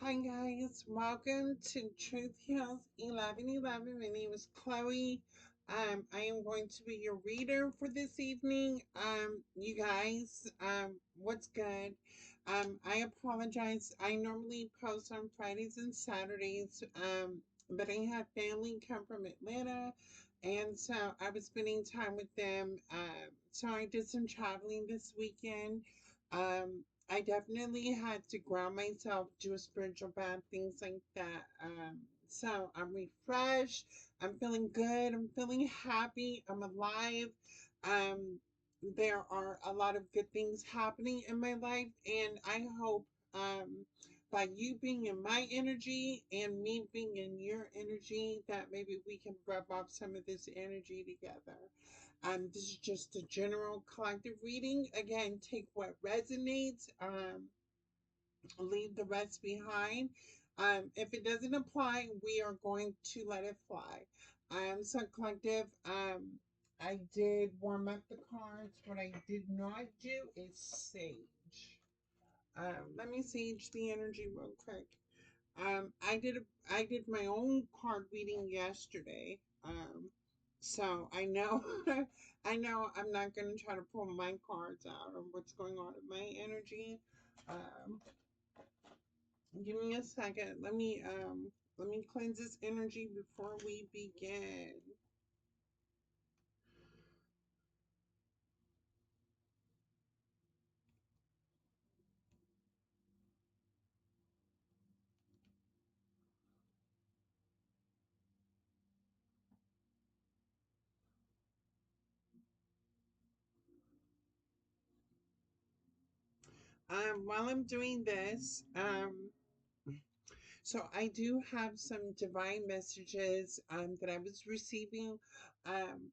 Hi guys, welcome to Truth Heals 1111. My name is Chloe. I am going to be your reader for this evening. You guys, what's good? I apologize. I normally post on Fridays and Saturdays, but I had family come from Atlanta, and so I was spending time with them. So I did some traveling this weekend. I definitely had to ground myself, do a spiritual bath, things like that. So I'm refreshed. I'm feeling good. I'm feeling happy. I'm alive. Um, there are a lot of good things happening in my life, and I hope by you being in my energy and me being in your energy, that maybe we can rub off some of this energy together. This is just a general collective reading. Again, take what resonates, leave the rest behind. If it doesn't apply, we are going to let it fly. So collective, I did warm up the cards. What I did not do is sage. Let me sage the energy real quick. I did my own card reading yesterday. So I know I know I'm not gonna try to pull my cards out or what's going on in my energy. Um, Give me a second. Let me cleanse this energy before we begin. While I'm doing this, so I do have some divine messages that I was receiving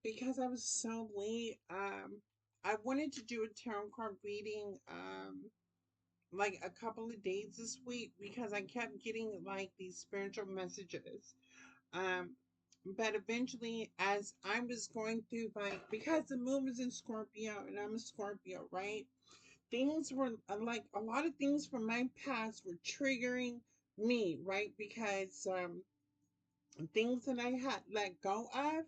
because I was so late. I wanted to do a tarot card reading like a couple of days this week because I kept getting like these spiritual messages. Um, but eventually, as I was going through my, because the moon was in Scorpio and I'm a Scorpio, right? Things were like a lot of things from my past were triggering me, right? Because things that I had let go of,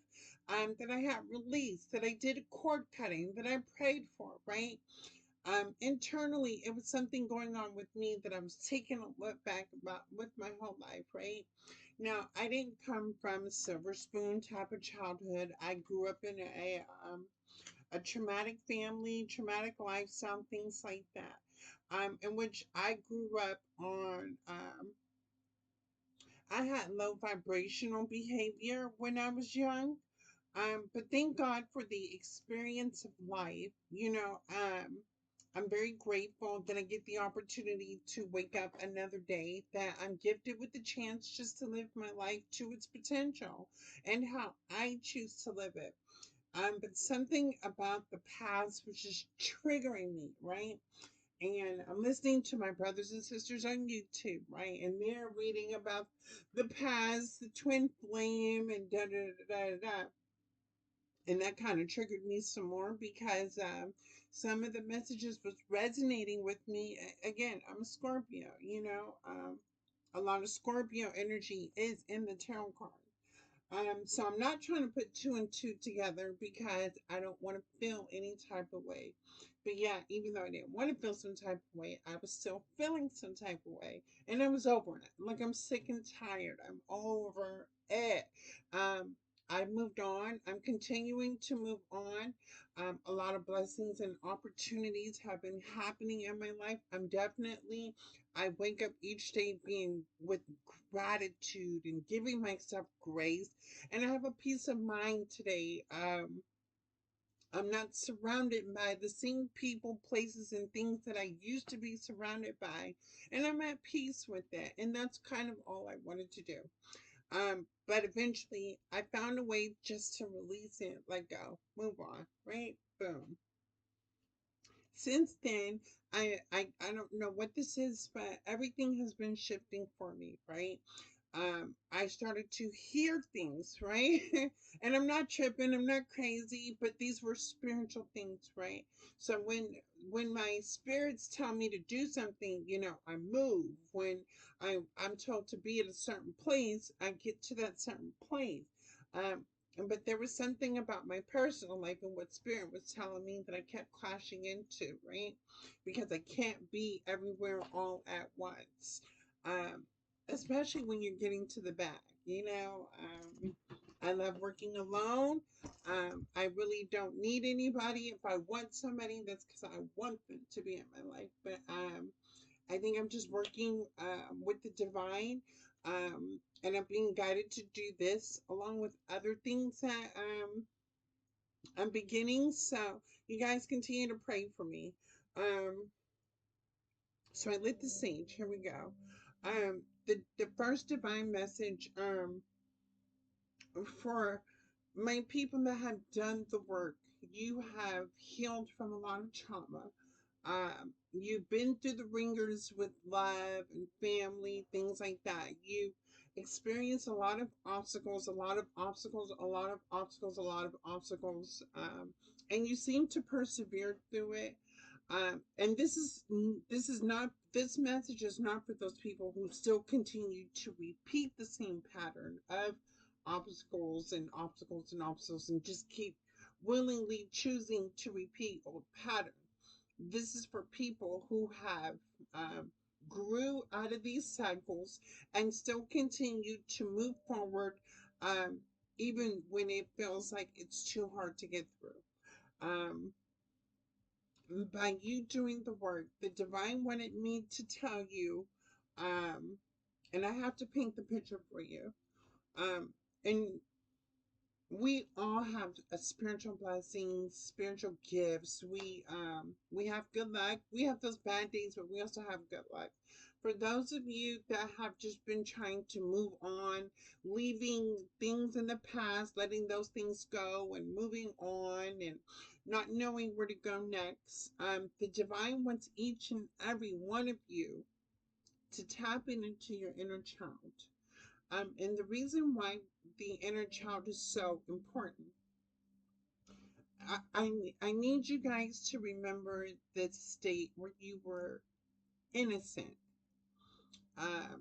that I had released, that I did a cord cutting, that I prayed for, right? Internally, it was something going on with me that I was taking a look back about with my whole life, right? Now, I didn't come from a silver spoon type of childhood. I grew up in a traumatic family, traumatic lifestyle, things like that. In which I grew up on, I had low vibrational behavior when I was young. But thank God for the experience of life. I'm very grateful that I get the opportunity to wake up another day, that I'm gifted with the chance just to live my life to its potential and how I choose to live it. But something about the past was just triggering me, right? And I'm listening to my brothers and sisters on YouTube, right? And they're reading about the past, the twin flame, and da da da da da. And that kind of triggered me some more because some of the messages was resonating with me. Again, I'm a Scorpio, a lot of Scorpio energy is in the tarot card. So I'm not trying to put two and two together because I don't want to feel any type of way. But yeah, even though I didn't want to feel some type of way, I was still feeling some type of way. And I was over it. Like I'm sick and tired. I'm over it. Um, I moved on. I'm continuing to move on. A lot of blessings and opportunities have been happening in my life. I wake up each day being with gratitude and giving myself grace, and I have a peace of mind today. I'm not surrounded by the same people, places, and things that I used to be surrounded by, and I'm at peace with that. And that's kind of all I wanted to do. But eventually, I found a way just to release it, let go, move on, right? Boom. Since then, I don't know what this is, but everything has been shifting for me, right? I started to hear things, right? And I'm not tripping, I'm not crazy, but these were spiritual things, right? So when my spirits tell me to do something, I move. When I'm told to be at a certain place, I get to that certain place. Um, but there was something about my personal life and what spirit was telling me that I kept clashing into, right? Because I can't be everywhere all at once. Um, Especially when you're getting to the back. I love working alone. I really don't need anybody. If I want somebody, that's because I want them to be in my life. But I think I'm just working with the divine. And I'm being guided to do this along with other things that I'm beginning. So you guys continue to pray for me. Um, so I lit the sage. Here we go. The first divine message for my people that have done the work. You have healed from a lot of trauma. You've been through the ringers with love and family, things like that. You experienced a lot of obstacles, a lot of obstacles, a lot of obstacles, a lot of obstacles, and you seem to persevere through it. And this message is not for those people who still continue to repeat the same pattern of obstacles and obstacles and obstacles and just keep willingly choosing to repeat old patterns. This is for people who have um, grew out of these cycles and still continue to move forward, um, even when it feels like it's too hard to get through. Um, by you doing the work, the divine wanted me to tell you, um, and I have to paint the picture for you. Um, and we all have a spiritual blessings, spiritual gifts. We have good luck. We have those bad days, but we also have good luck. For those of you that have just been trying to move on, leaving things in the past, letting those things go and moving on and not knowing where to go next, the divine wants each and every one of you to tap into your inner child. And the reason why the inner child is so important, I need you guys to remember the state where you were innocent.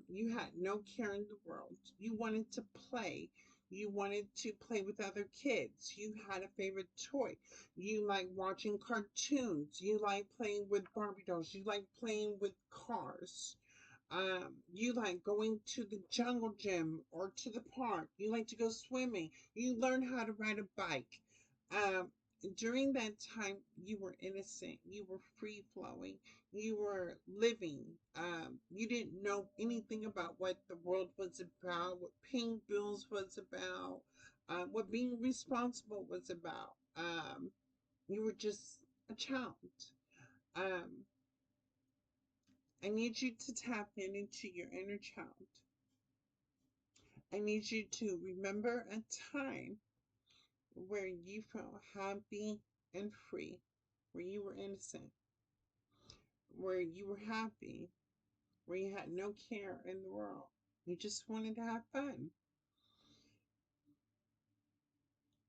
You had no care in the world. You wanted to play. You wanted to play with other kids. You had a favorite toy. You like watching cartoons. You like playing with Barbie dolls. You like playing with cars. You like going to the jungle gym or to the park. You like to go swimming. You learn how to ride a bike. Um, During that time, you were innocent. You were free flowing. You were living. You didn't know anything about what the world was about, what paying bills was about, what being responsible was about. You were just a child. Um, I need you to tap into your inner child. I need you to remember a time where you felt happy and free, where you were innocent, where you were happy, where you had no care in the world. You just wanted to have fun.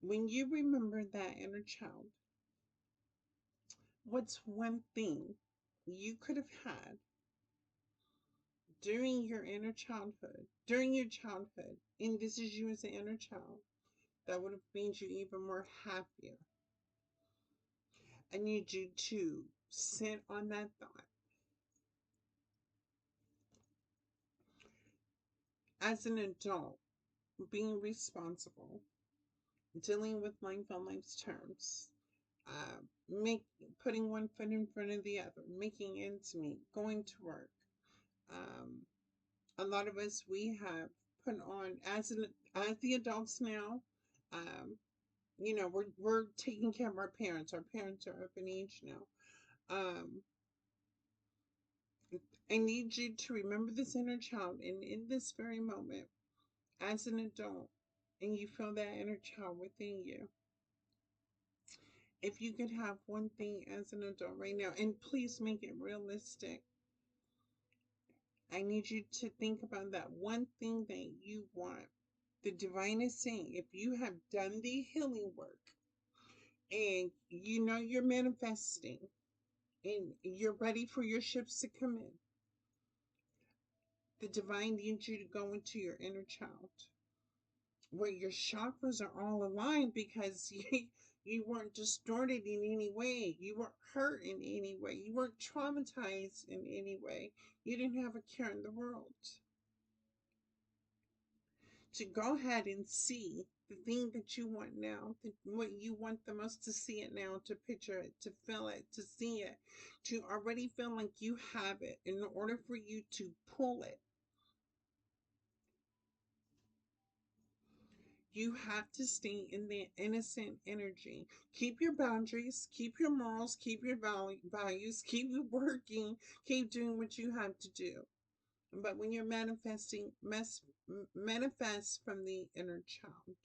When you remember that inner child, what's one thing you could have had during your childhood, and this is you as an inner child, that would have made you even more happier? I need you to sit on that thought. As an adult, being responsible, dealing with life on life's terms, uh, make putting one foot in front of the other, making ends meet, going to work. Um, a lot of us we have put on as the adults now. Um, we're taking care of our parents. Our parents are up in age now. Um, I need you to remember this inner child, and in this very moment, as an adult, and you feel that inner child within you, if you could have one thing as an adult right now, and please make it realistic, I need you to think about that one thing that you want. The divine is saying if you have done the healing work and you know you're manifesting and you're ready for your ships to come in, the divine needs you to go into your inner child where your chakras are all aligned because you weren't distorted in any way. You weren't hurt in any way. You weren't traumatized in any way. You didn't have a care in the world. To go ahead and see the thing that you want now, what you want the most, to see it now, to picture it, to feel it, to see it, to already feel like you have it. In order for you to pull it, you have to stay in the innocent energy. Keep your boundaries, keep your morals, keep your values, keep working, keep doing what you have to do. But when you're manifesting, manifest from the inner child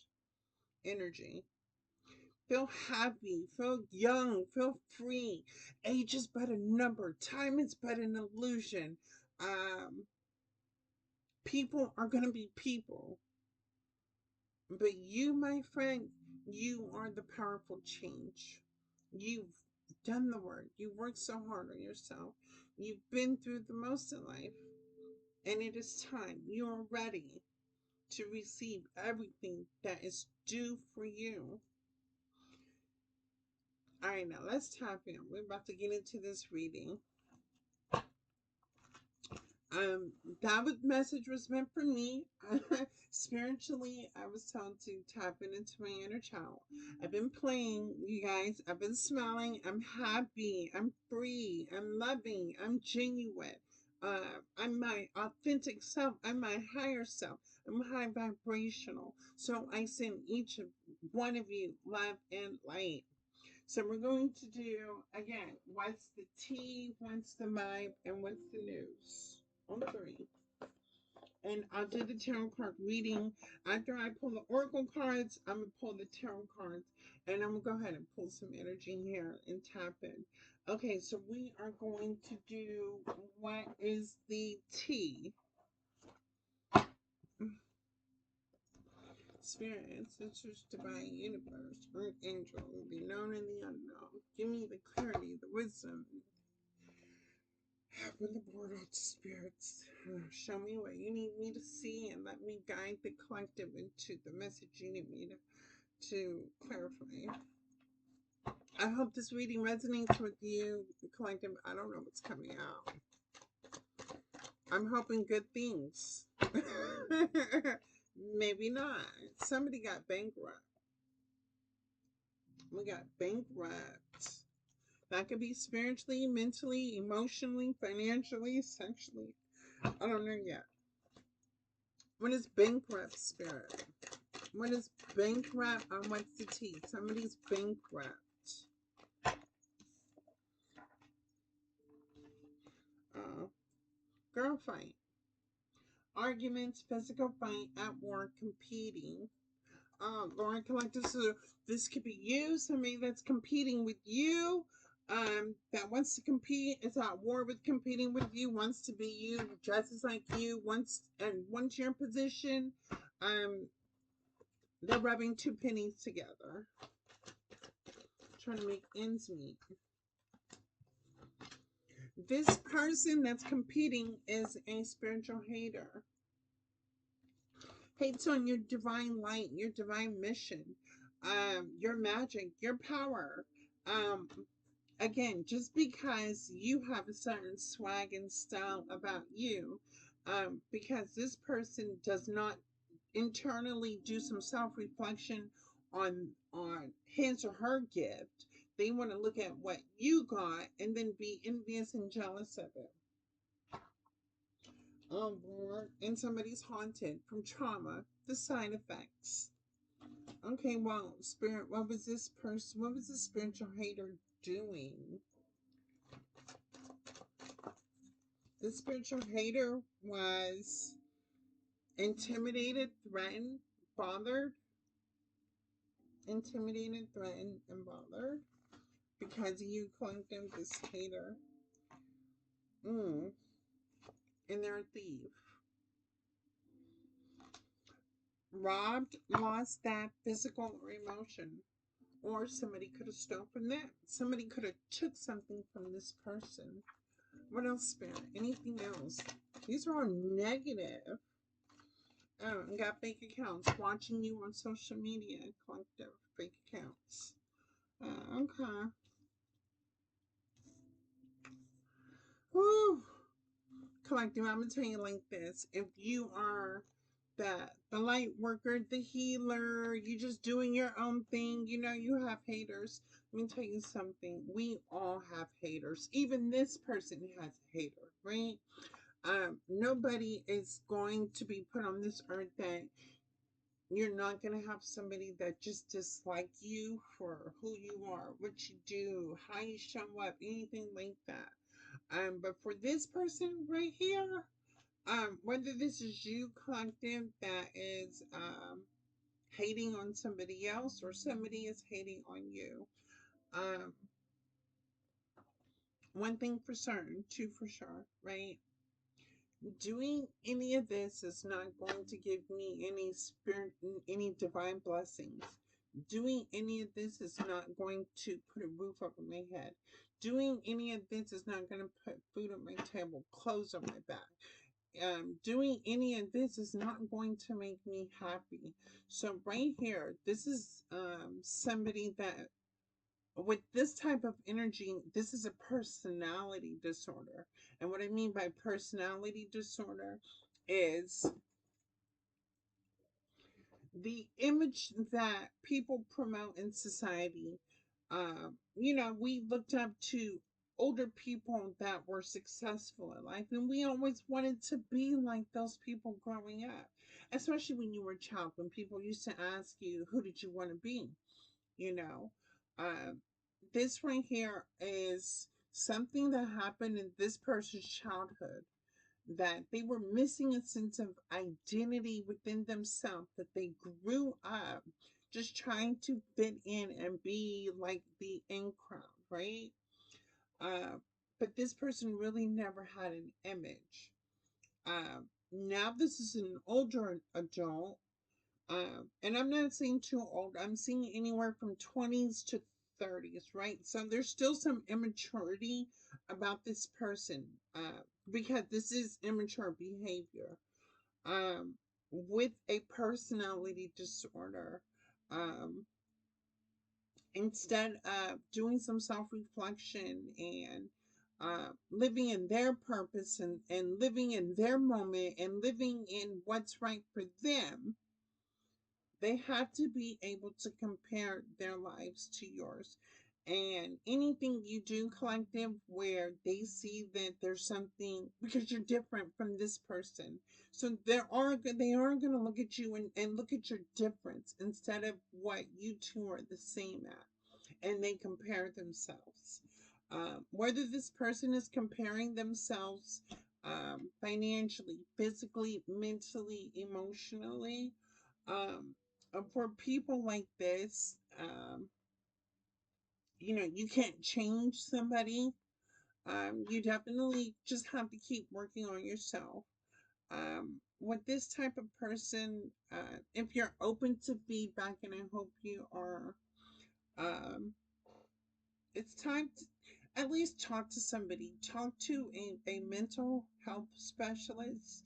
energy. Feel happy, feel young, feel free. Age is but a number, time is but an illusion. Um, People are going to be people. But you, my friend, you are the powerful change. You've done the work. You worked so hard on yourself. You've been through the most in life. And it is time. You are ready to receive everything that is due for you. All right, now let's tap in. We're about to get into this reading. Um, that message was meant for me. Spiritually, I was told to tap into my inner child. I've been playing, you guys. I've been smiling. I'm happy. I'm free. I'm loving. I'm genuine. I'm my authentic self. I'm my higher self. I'm high vibrational. So I send each of one of you love and light. So we're going to do again. What's the tea? What's the vibe? And what's the news? On three. And I'll do the tarot card reading. After I pull the oracle cards, I'm going to pull the tarot cards. And I'm going to go ahead and pull some energy here and tap in. Okay, so we are going to do what is the T. Spirit, ancestors, divine universe, earth angel, the known and the unknown. Give me the clarity, the wisdom. Open the portal to spirits. Show me what you need me to see and let me guide the collective into the message you need me to clarify. I hope this reading resonates with you, the collective. I don't know what's coming out. I'm hoping good things. Maybe not. Somebody got bankrupt. We got bankrupt. That could be spiritually, mentally, emotionally, financially, sexually. I don't know yet. What is bankrupt, spirit? What is bankrupt? What's the tea? Somebody's bankrupt. Girl fight. Arguments, physical fight, at work, competing. Lauren Collective, so this could be you, somebody that's competing with you, that wants to compete, is at war with competing with you, wants to be you, dresses like you, once you're in position, they're rubbing two pennies together, trying to make ends meet. This person that's competing is a spiritual hater. Hates on your divine light, your divine mission, your magic, your power. Again, just because you have a certain swag and style about you, because this person does not internally do some self-reflection on his or her gift. They want to look at what you got and then be envious and jealous of it. Lord, and somebody's haunted from trauma, the side effects. Okay, well, spirit, what was this person, what was this spiritual hater doing? The spiritual hater was intimidated, threatened, bothered. Intimidated, threatened, and bothered because you clunked him, this hater. and they're a thief. Robbed, lost that physical or emotion. Or somebody could have stolen that. Somebody could have took something from this person. What else, Spirit? Anything else? These are all negative. Oh, and got fake accounts watching you on social media, collective fake accounts. Okay. Whew. Collective, I'm gonna tell you like this. If you are the light worker, the healer, you just doing your own thing, you have haters. Let me tell you something. We all have haters. Even this person has a hater, right? Nobody is going to be put on this earth that you're not going to have somebody that just dislike you for who you are, what you do, how you show up, anything like that. But for this person right here, whether this is you, collective, that is hating on somebody else, or somebody is hating on you, um, one thing for certain, two for sure, right? Doing any of this is not going to give me any spirit, any divine blessings. Doing any of this is not going to put a roof over my head. Doing any of this is not going to put food on my table, clothes on my back. Doing any of this is not going to make me happy. So right here, this is somebody that with this type of energy, this is a personality disorder. And what I mean by personality disorder is the image that people promote in society. We looked up to older people that were successful in life, and we always wanted to be like those people growing up, especially when you were a child, when people used to ask you, who did you want to be? you know uh, this right here is something that happened in this person's childhood, that they were missing a sense of identity within themselves, that they grew up just trying to fit in and be like the in crowd, right? uh, but this person really never had an image. Now this is an older adult, and I'm not saying too old. I'm seeing anywhere from 20s to 30s, right? So there's still some immaturity about this person, because this is immature behavior. With a personality disorder, um, instead of doing some self-reflection and living in their purpose, and living in their moment, and living in what's right for them, they have to be able to compare their lives to yours. And anything you do, collective, where they see that there's something, because you're different from this person, so they are going to look at you and look at your difference instead of what you two are the same at, and they compare themselves. Whether this person is comparing themselves financially, physically, mentally, emotionally, um, for people like this, you can't change somebody. You definitely just have to keep working on yourself. With this type of person, if you're open to feedback, and I hope you are, um, it's time to at least talk to somebody. Talk to a mental health specialist,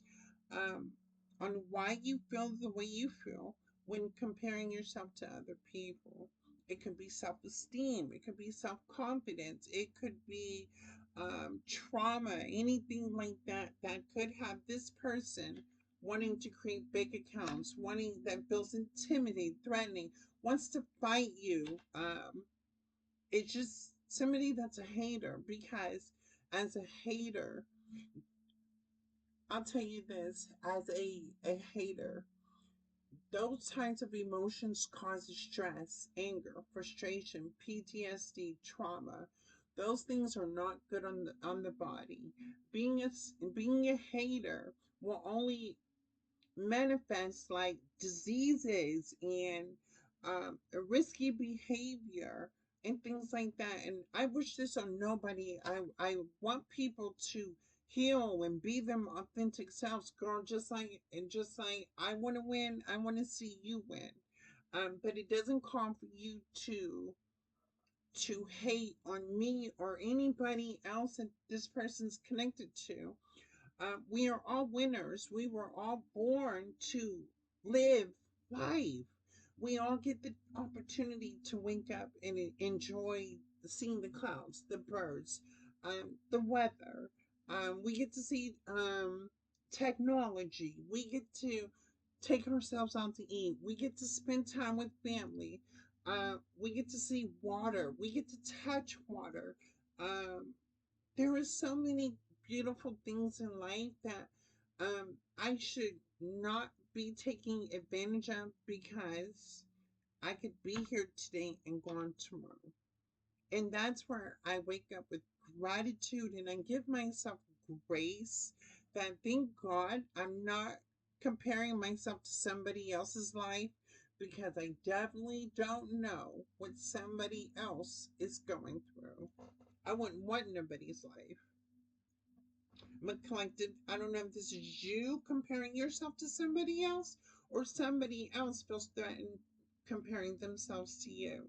um, on why you feel the way you feel when comparing yourself to other people. It could be self esteem, it could be self confidence, it could be trauma, anything like that, that could have this person wanting to create big accounts, wanting that feels intimidating, threatening, wants to fight you. It's just somebody that's a hater, because as a hater, I'll tell you this, as a hater, those kinds of emotions cause stress, anger, frustration, PTSD, trauma. Those things are not good on the body. Being a hater will only manifest like diseases and risky behavior and things like that. And I wish this on nobody. I want people to heal and be them authentic selves, girl. Just like I want to win, I want to see you win. But it doesn't call for you to hate on me or anybody else that this person's connected to. We are all winners. We were all born to live life. We all get the opportunity to wake up and enjoy seeing the clouds, the birds, the weather. We get to see technology. We get to take ourselves out to eat. We get to spend time with family. We get to see water. We get to touch water. Um, there are so many beautiful things in life that I should not be taking advantage of because I could be here today and gone tomorrow. And that's where I wake up with gratitude and I give myself grace that thank God I'm not comparing myself to somebody else's life because I definitely don't know what somebody else is going through. I wouldn't want nobody's life. But collective, I don't know if this is you comparing yourself to somebody else or somebody else feels threatened comparing themselves to you.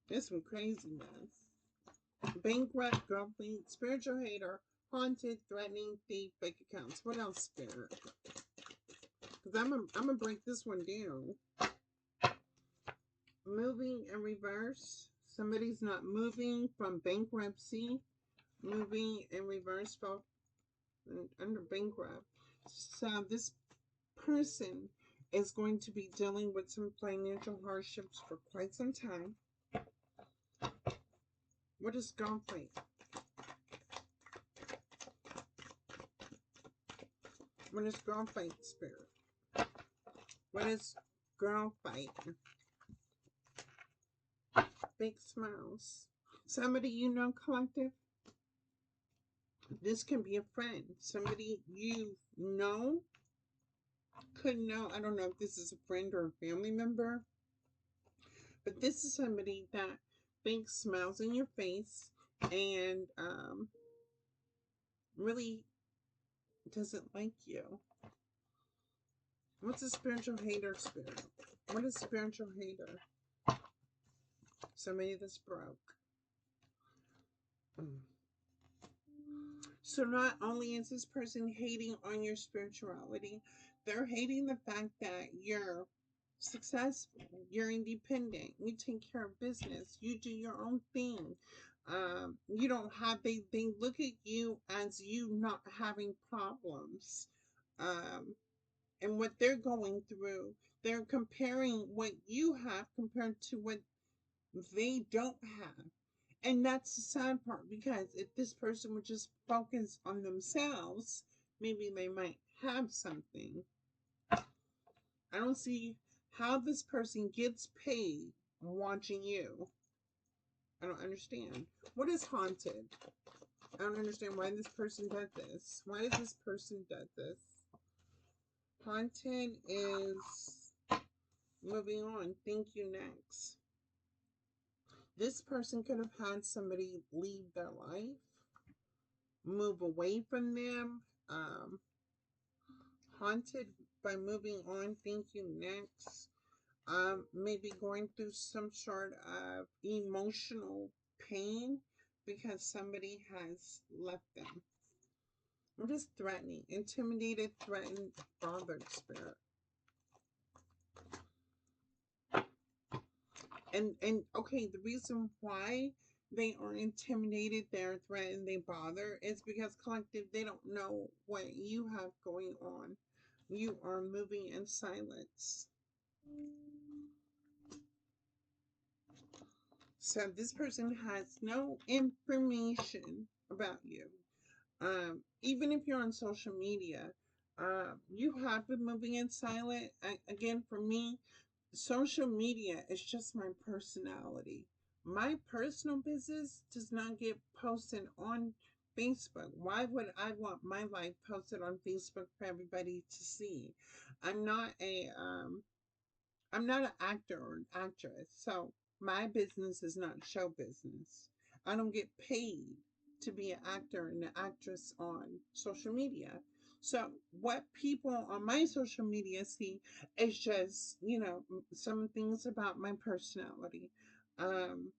This one crazy mess. Bankrupt, grumpy, spiritual hater, haunted, threatening, thief, fake accounts. What else, spirit? Because I'm gonna break this one down. Moving in reverse. Somebody's not moving from bankruptcy. Moving in reverse from under bankrupt. So this person is going to be dealing with some financial hardships for quite some time. What is girl fight? What is girl fight, spirit? What is girl fight? Big smiles. Somebody you know, collective. This can be a friend. Somebody you know, could know. I don't know if this is a friend or a family member, but this is somebody that big smiles in your face and really doesn't like you. What's a spiritual hater, spirit? What is spiritual hater? Somebody that's broke. Mm. So not only is this person hating on your spirituality, they're hating the fact that you're successful, you're independent, you take care of business, you do your own thing. You don't have, they look at you as you not having problems. Um, and what they're going through, they're comparing what you have compared to what they don't have. And that's the sad part because if this person would just focus on themselves, maybe they might have something. I don't see how this person gets paid watching you. I don't understand. What is haunted? I don't understand why this person did this. Why did this person do this? Haunted is moving on. Thank you, next. This person could have had somebody leave their life, move away from them, haunted by moving on. Thank you, next. Maybe going through some sort of emotional pain because somebody has left them. I'm just threatening, intimidated, threatened, bothered spirit. And okay, the reason why they are intimidated, they're threatened, they bother is because collective they don't know what you have going on. You are moving in silence. So this person has no information about you. Even if you're on social media, you have been moving in silent. Again, for me, social media is just my personality. My personal business does not get posted on Facebook. Why would I want my life posted on Facebook for everybody to see? I'm not a I'm not an actor or an actress, so my business is not show business. I don't get paid to be an actor and an actress on social media. So what people on my social media see is just, some things about my personality. Um,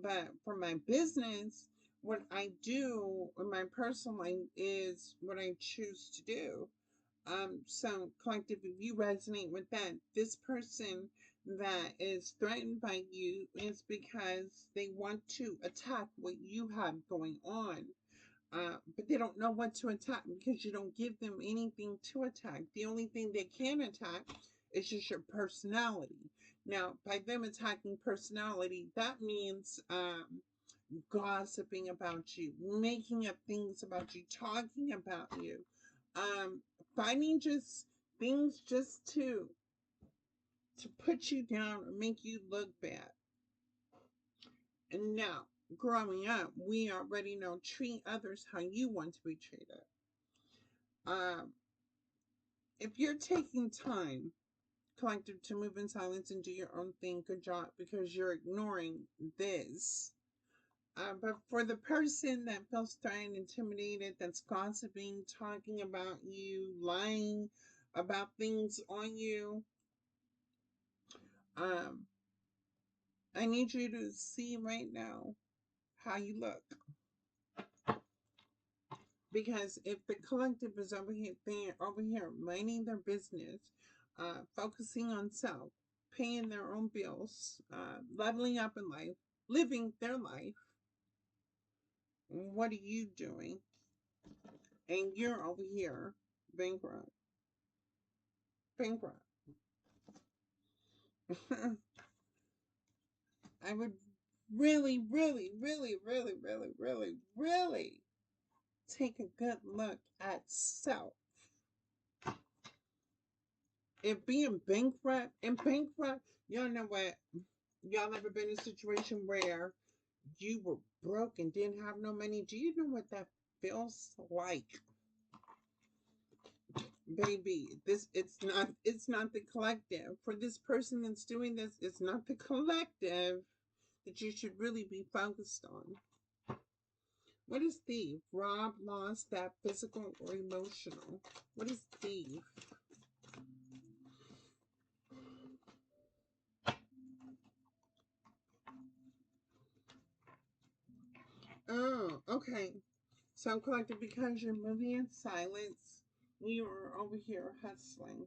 but for my business, what I do in my personal life is what I choose to do. So collective, if you resonate with that, this person that is threatened by you is because they want to attack what you have going on. But they don't know what to attack because you don't give them anything to attack. The only thing they can attack is just your personality. Now, by them attacking personality, that means gossiping about you, making up things about you, talking about you, um, finding just things just to put you down or make you look bad. And now, growing up, we already know treat others how you want to be treated. Um, if you're taking time, collective, to move in silence and do your own thing, good job, because you're ignoring this. But for the person that feels threatened, intimidated, that's gossiping, talking about you, lying about things on you, um, I need you to see right now how you look. Because if the collective is over here minding their business, focusing on self, paying their own bills, leveling up in life, living their life, what are you doing? And you're over here bankrupt. Bankrupt. I would really, really, really, really, really, really, really take a good look at self. If being bankrupt and bankrupt, y'all know what? Y'all ever been in a situation where you were broke and didn't have no money? Do you know what that feels like? Baby, it's not the collective. For this person that's doing this, it's not the collective that you should really be focused on. What is thief? Rob, lost, that physical or emotional. What is thief? Oh, okay. So collective, because you're moving in silence, you are over here hustling.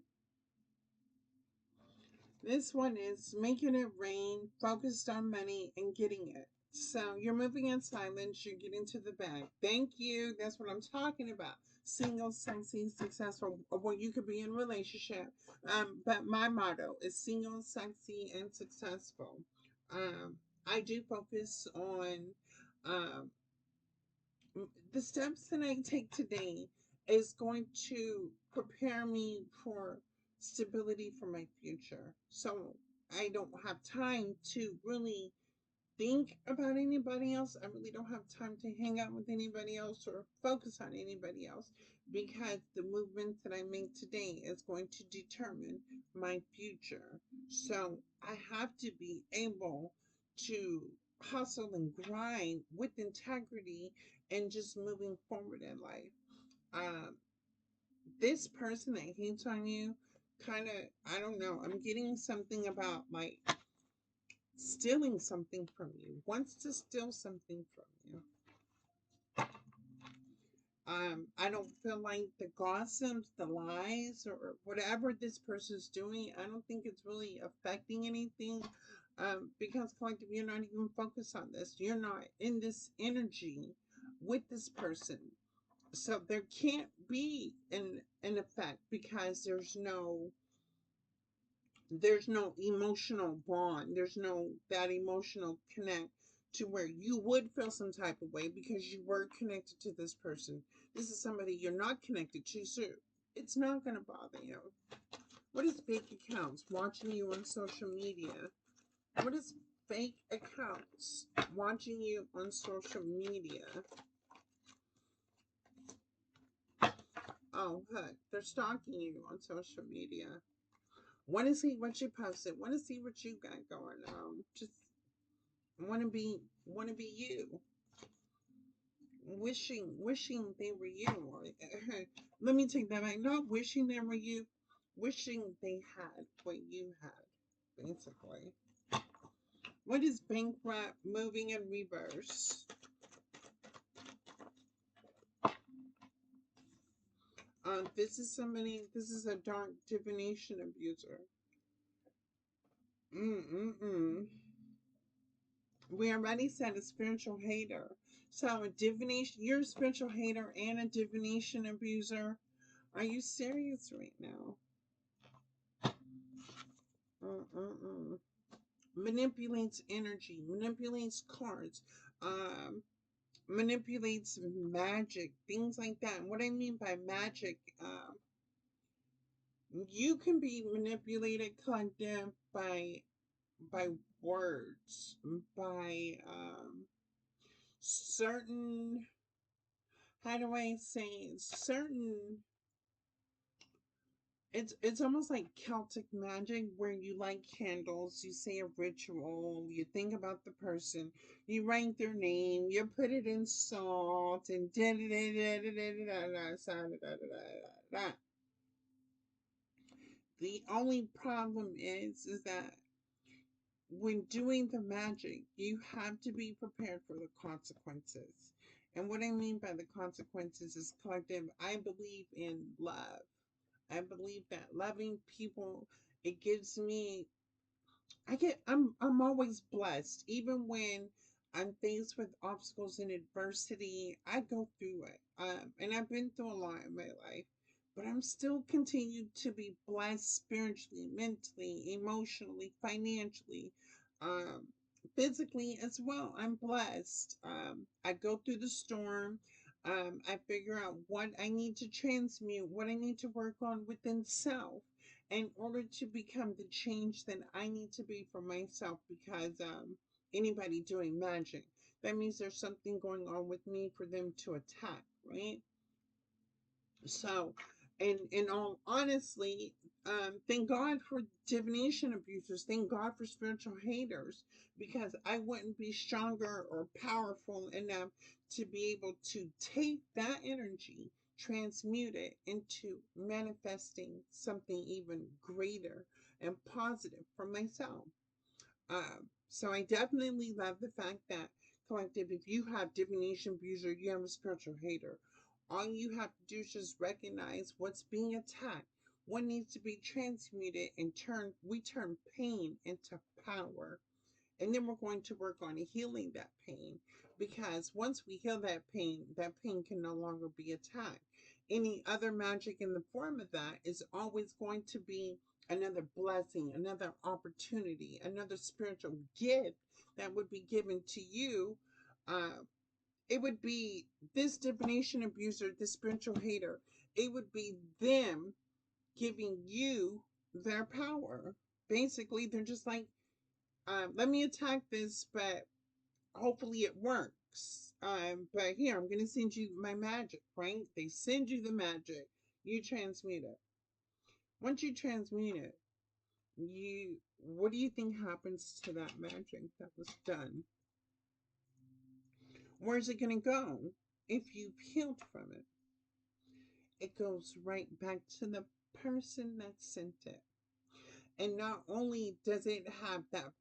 This one is making it rain, focused on money and getting it. So you're moving in silence, you're getting to the bag. Thank you. That's what I'm talking about. Single, sexy, successful. Well, you could be in a relationship. But my motto is single, sexy, and successful. I do focus on um, the steps that I take today is going to prepare me for stability for my future. So I don't have time to really think about anybody else. I really don't have time to hang out with anybody else or focus on anybody else because the movement that I make today is going to determine my future. So I have to be able to hustle and grind with integrity and just moving forward in life. Um, this person that hates on you, kind of, I don't know, I'm getting something about like stealing something from you, wants to steal something from you. I don't feel like the gossips, the lies, or whatever this person's doing, I don't think it's really affecting anything. Because collective, you're not even focused on this. You're not in this energy with this person. So there can't be an effect because there's no emotional bond. There's no that emotional connect to where you would feel some type of way because you were connected to this person. This is somebody you're not connected to, so it's not going to bother you. What is fake accounts watching you on social media? What is fake accounts watching you on social media? Oh, heck, they're stalking you on social media. Want to see what you posted. Want to see what you got going on. Just want to be you. wishing they were you. Let me take that back. Not wishing they were you, wishing they had what you had, basically. What is bankrupt, moving in reverse? This is somebody, this is a dark divination abuser. Mm-mm-mm. We already said a spiritual hater. So a divination, you're a spiritual hater and a divination abuser. Are you serious right now? Mm-mm-mm. Manipulates energy, manipulates cards, um, manipulates magic, things like that. And what I mean by magic, you can be manipulated, collective, by words, by certain, how do I say, certain, it's almost like Celtic magic where you light candles, you say a ritual, you think about the person, you write their name, you put it in salt and da da da da da da da da da da. The only problem is that when doing the magic, you have to be prepared for the consequences. And what I mean by the consequences is collective. I believe in love. I believe that loving people, it gives me, I'm always blessed. Even when I'm faced with obstacles and adversity, I go through it. And I've been through a lot in my life, but I'm still continued to be blessed spiritually, mentally, emotionally, financially, um, physically as well. I'm blessed. I go through the storm. I figure out what I need to transmute, what I need to work on within self in order to become the change that I need to be for myself, because anybody doing magic, that means there's something going on with me for them to attack, right? So, and in all honestly, thank God for divination abusers. Thank God for spiritual haters, because I wouldn't be stronger or powerful enough to be able to take that energy, transmute it into manifesting something even greater and positive for myself. So I definitely love the fact that collective, if you have divination abuser, you have a spiritual hater. All you have to do is just recognize what's being attacked, what needs to be transmuted, and we turn pain into power. And then we're going to work on healing that pain, because once we heal that pain can no longer be attacked. Any other magic in the form of that is always going to be another blessing, another opportunity, another spiritual gift that would be given to you. Uh, it would be this divination abuser, this spiritual hater, it would be them giving you their power. Basically, they're just like, let me attack this, but hopefully it works. But here, I'm going to send you my magic, right? They send you the magic. You transmute it. Once you transmute it, what do you think happens to that magic that was done? Where's it going to go? If you healed from it, it goes right back to the person that sent it. And not only does it have that,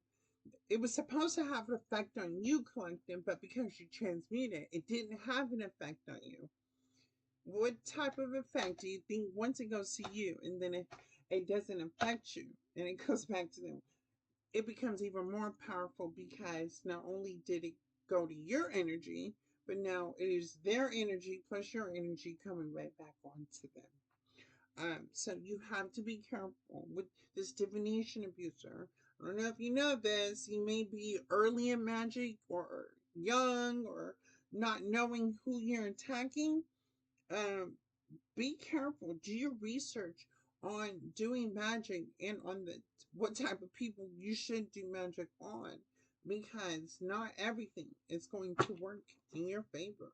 it was supposed to have an effect on you, collective, but because you transmute it, it didn't have an effect on you. What type of effect do you think once it goes to you and then it doesn't affect you and it goes back to them? It becomes even more powerful, because not only did it go to your energy, but now it is their energy plus your energy coming right back onto them. So you have to be careful with this divination abuser. I don't know if you know this. You may be early in magic or young or not knowing who you're attacking. Um, be careful. Do your research on doing magic and on the what type of people you should do magic on, because not everything is going to work in your favor.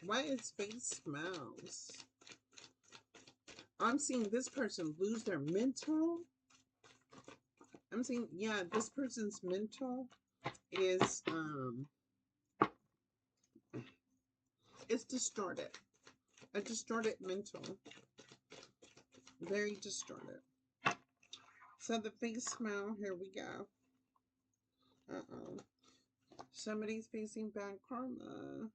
Why is face smiles? I'm seeing this person lose their mental. I'm seeing, yeah, this person's mental is It's distorted. A distorted mental. Very distorted. So the fake smile, here we go. Uh-oh. Somebody's facing bad karma.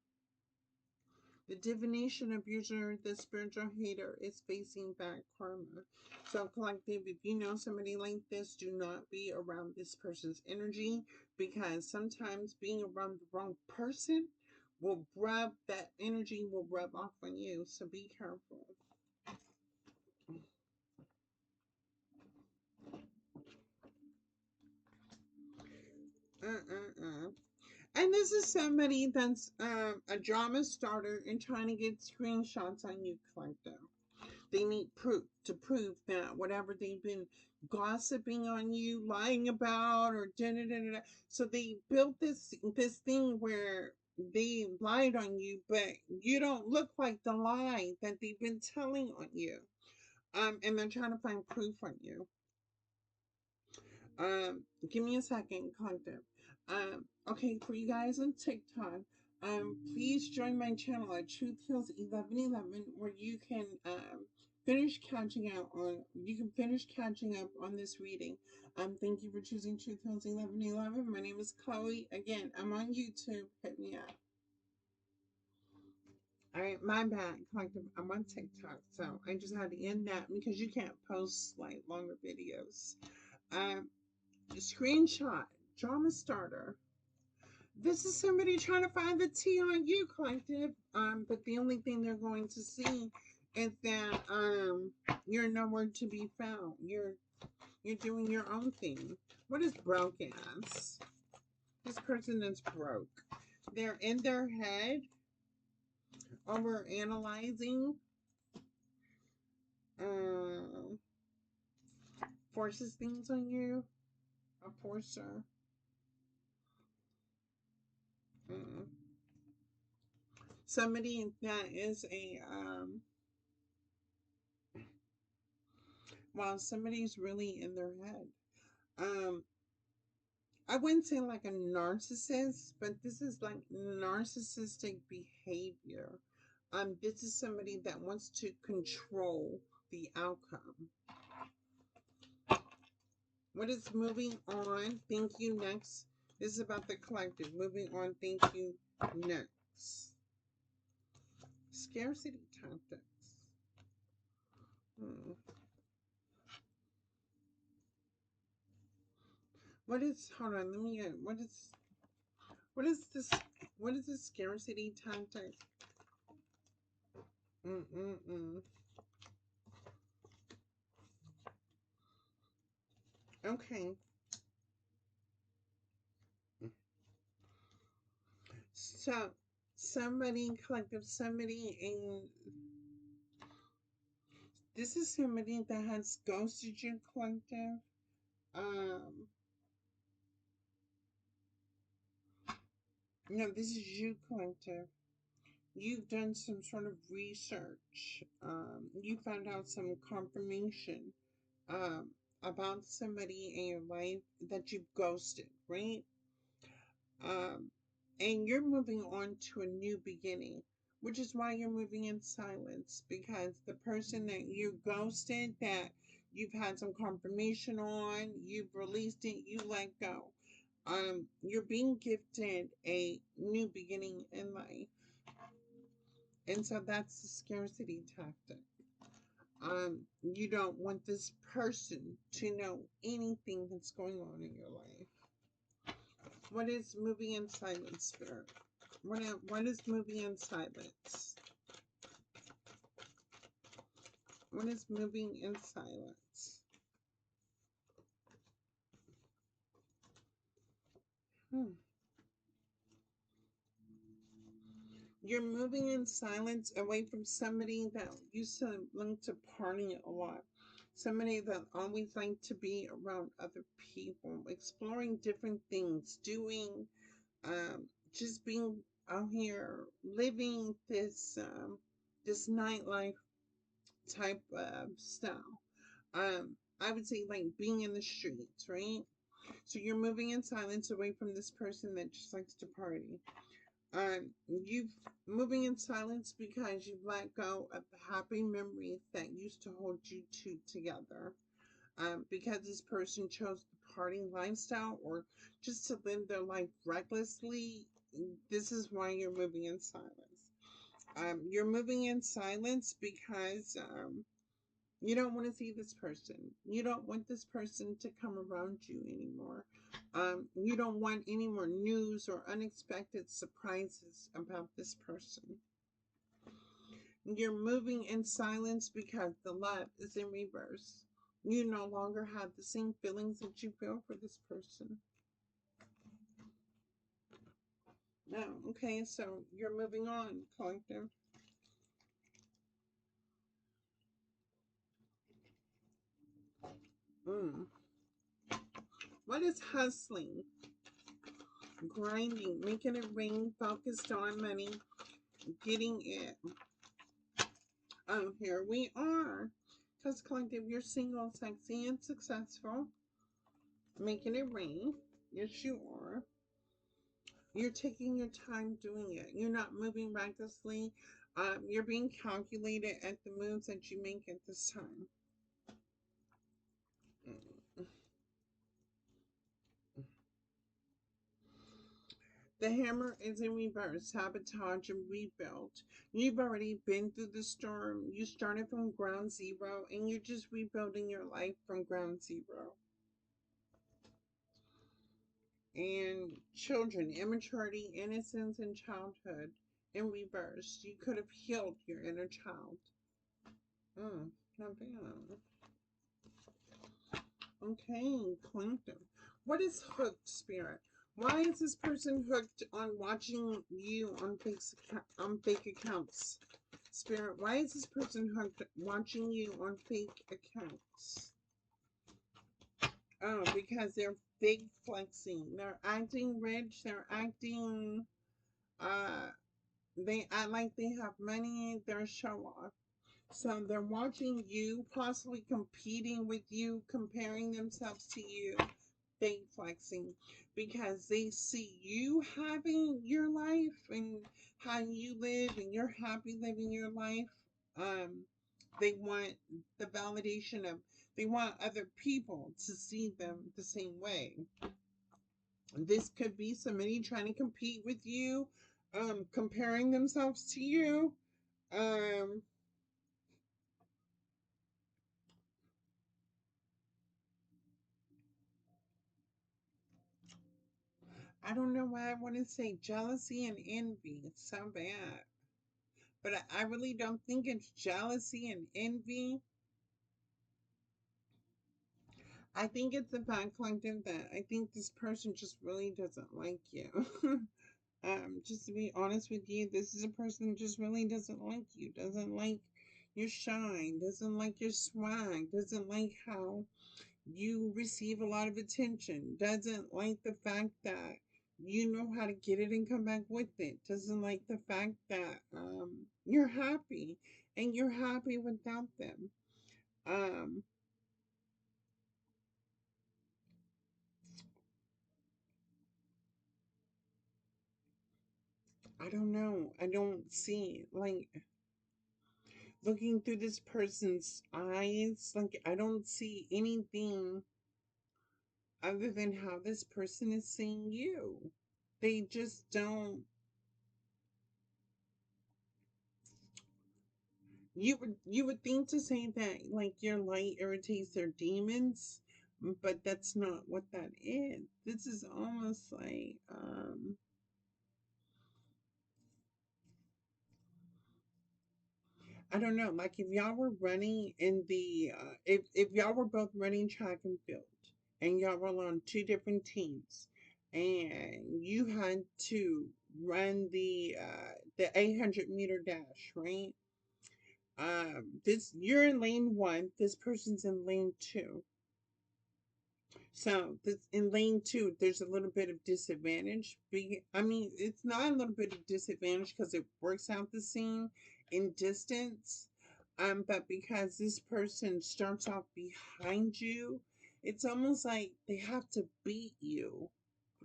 The divination abuser, the spiritual hater, is facing bad karma. So, collective, if you know somebody like this, do not be around this person's energy, because sometimes being around the wrong person will rub, that energy will rub off on you. So, be careful. Uh-uh-uh. And this is somebody that's a drama starter and trying to get screenshots on you, collective. They need proof to prove that whatever they've been gossiping on you, lying about, or da da da da. So they built this thing where they lied on you, but you don't look like the lie that they've been telling on you. And they're trying to find proof on you. Give me a second, collective. Okay, for you guys on TikTok, please join my channel at Truth Heals 1111, where you can finish catching up on this reading. Thank you for choosing Truth Heals 1111. My name is Chloe. Again, I'm on YouTube. Hit me up. All right, my bad, collective. I'm on TikTok, so I just had to end that because you can't post like longer videos. Um, Screenshot, drama starter. This is somebody trying to find the tea on you, collective. But the only thing they're going to see is that you're nowhere to be found. You're doing your own thing. What is broke ass? This person is broke. They're in their head, over analyzing, um, forces things on you. A forcer. Mm. Somebody that is a well, somebody's really in their head. Um, I wouldn't say like a narcissist, but this is like narcissistic behavior. This is somebody that wants to control the outcome. What is moving on? Thank you. Next. This is about the collective. Moving on. Thank you. Next. Scarcity tactics. Hmm. What is? Hold on. Let me get. What is? What is this? What is this scarcity tactic? Mm-mm-mm. Okay. So, somebody, collective, somebody, and this is somebody that has ghosted you, collective. Um, no, this is you, collective. You've done some sort of research. You found out some confirmation um, about somebody in your life that you've ghosted, right? Um, and you're moving on to a new beginning, which is why you're moving in silence, because the person that you ghosted, that you've had some confirmation on, you've released it, you let go. You're being gifted a new beginning in life, and so that's the scarcity tactic. You don't want this person to know anything that's going on in your life. What is moving in silence, Spirit? What is moving in silence? What is moving in silence? Hmm. You're moving in silence away from somebody that used to like to party a lot. Somebody that always liked to be around other people, exploring different things, doing, just being out here, living this nightlife type of style. I would say like being in the streets, right? So you're moving in silence away from this person that just likes to party. You've moving in silence because you've let go of the happy memories that used to hold you two together. Because this person chose the partying lifestyle or just to live their life recklessly, this is why you're moving in silence. You're moving in silence because you don't want to see this person. You don't want this person to come around you anymore. You don't want any more news or unexpected surprises about this person. You're moving in silence because the love is in reverse. You no longer have the same feelings that you feel for this person. No, okay, so you're moving on, collective. Mm. What is hustling? Grinding, making it rain, focused on money, getting it. Oh, here we are. Because collective, you're single, sexy, and successful. Making it rain. Yes, you are. You're taking your time doing it. You're not moving recklessly. You're being calculated at the moves that you make at this time. The hammer is in reverse, sabotage and rebuild. You've already been through the storm. You started from ground zero and you're just rebuilding your life from ground zero. And children, immaturity, innocence, and childhood in reverse. You could have healed your inner child. Not bad. Okay, Clinton. What is hooked, Spirit? Why is this person hooked on watching you on fake accounts? Spirit, why is this person hooked watching you on fake accounts? Oh, because they're fake flexing. They're acting rich. They're acting uh they act like they have money. They're show off. So they're watching you, possibly competing with you, comparing themselves to you, fake flexing, because they see you having your life and how you live and you're happy living your life. Um, they want the validation of, they want other people to see them the same way. This could be somebody trying to compete with you, comparing themselves to you. Um, I don't know why I want to say jealousy and envy. It's so bad. But I really don't think it's jealousy and envy. I think it's the fact, collective, that I think this person just really doesn't like you. Just to be honest with you, this is a person that just really doesn't like you, doesn't like your shine, doesn't like your swag, doesn't like how you receive a lot of attention, doesn't like the fact that you know how to get it and come back with it, doesn't like the fact that you're happy and you're happy without them. Um, I don't know. I don't see like looking through this person's eyes, like I don't see anything other than how this person is seeing you. They just don't. You would think to say that like your light irritates their demons, but that's not what that is. This is almost like I don't know, like if y'all were running in the if y'all were both running track and field and y'all were on two different teams and you had to run the 800-meter dash, right? This you're in lane 1, this person's in lane 2. So this in lane 2, there's a little bit of disadvantage. I mean, it's not a little bit of disadvantage because it works out the same in distance. But because this person starts off behind you, it's almost like they have to beat you.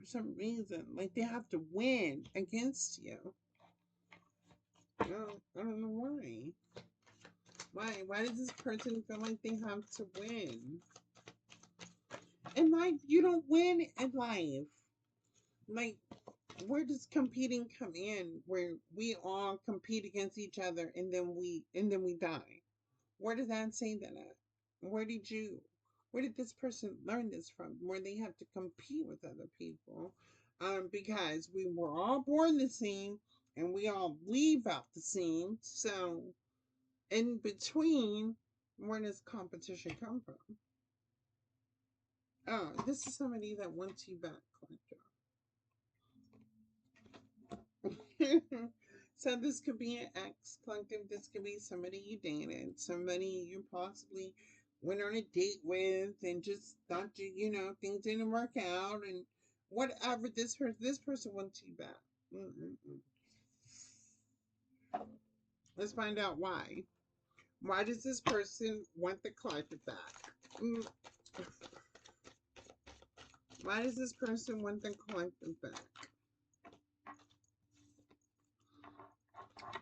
for some reason. Like they have to win against you. I don't know why. Why does this person feel like they have to win? In life, you don't win in life. Like, where does competing come in? Where we all compete against each other and then we die. Where does that say that at? Where did you where did this person learn this from? Where they have to compete with other people? Because we were all born the same and we all leave out the same. So in between, where does competition come from? Oh, this is somebody that wants you back, collector. So this could be an ex, collective. This could be somebody you dated, somebody you possibly went on a date with, and just thought things didn't work out, and whatever. This person wants you back. Mm-mm-mm. Let's find out why. Why does this person want the collective back? Mm. Why does this person want the collective back?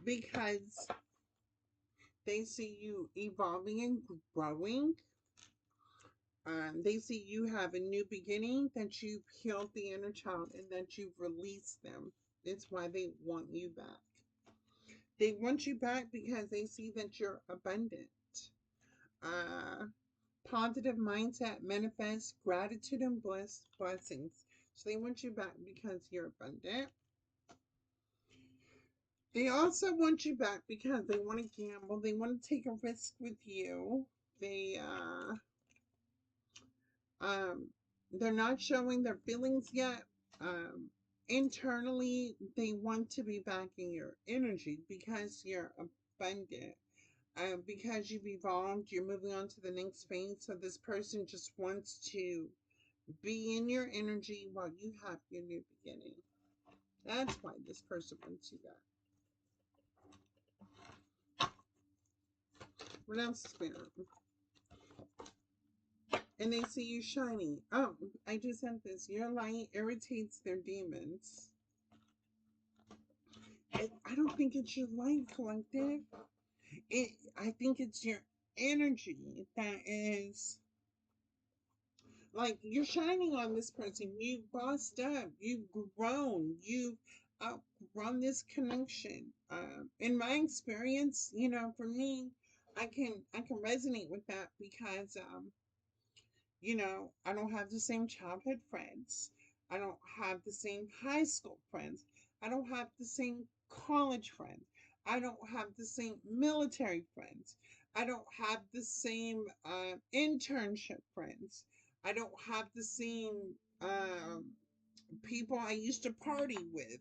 Because they see you evolving and growing. They see you have a new beginning, that you've healed the inner child and that you've released them. It's why they want you back. They want you back because they see that you're abundant. Uh, Positive mindset manifests gratitude and blessings. So they want you back because you're abundant. They also want you back because they want to gamble. They want to take a risk with you. They um they're not showing their feelings yet. Um Internally they want to be back in your energy because you're abundant. Because you've evolved, you're moving on to the next phase. So this person just wants to be in your energy while you have your new beginning. That's why this person wants you back. What else, Spirit? And they see you shining. Oh, I just said this. Your light irritates their demons. I don't think it's your light, collective. I think it's your energy that is like you're shining on this person. You've bossed up. You've grown. You've outgrown this connection. In my experience, for me, I can resonate with that because I don't have the same childhood friends. I don't have the same high school friends. I don't have the same college friends. I don't have the same military friends. I don't have the same internship friends. I don't have the same people I used to party with.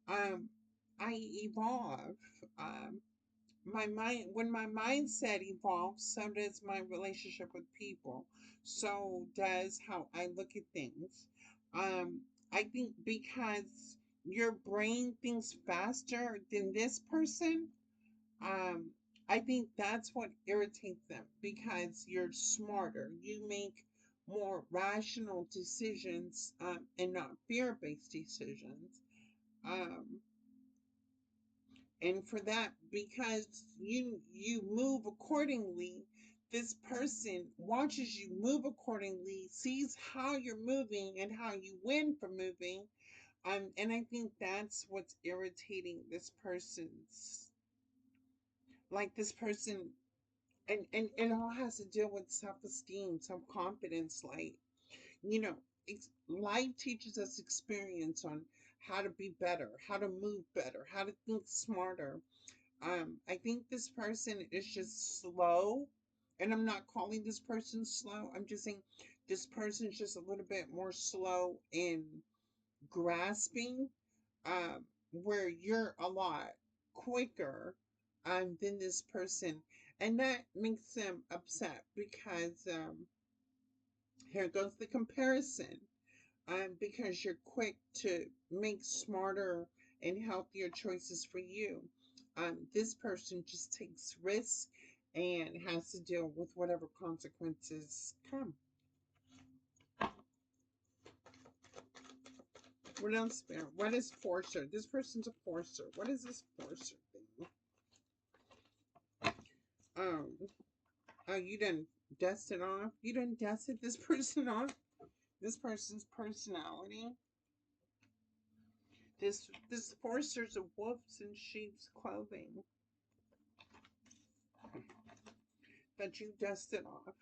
Um, I evolve. Um, my mind When my mindset evolves, so does my relationship with people, so does how I look at things. um I think because your brain thinks faster than this person, um I think that's what irritates them, because you're smarter, you make more rational decisions, and not fear-based decisions. um and for that, because you move accordingly, this person watches you move accordingly, sees how you're moving and how you win for moving. And I think that's what's irritating this person's, like this person. And it all has to deal with self-esteem, self-confidence. Like, you know life teaches us experience on how to be better, how to move better, how to think smarter. I think this person is just slow, and I'm not calling this person slow. I'm just saying this person is just a little bit more slow in grasping, where you're a lot quicker, than this person, and that makes them upset because here goes the comparison. Because you're quick to make smarter and healthier choices for you. This person just takes risks and has to deal with whatever consequences come. What else, Spirit? What is forcer? This person's a forcer. What is this forcer thing? Um, oh, you done dusted off? You done dusted this person off? This person's personality? This forcer's a wolves in sheep's clothing that you dusted off.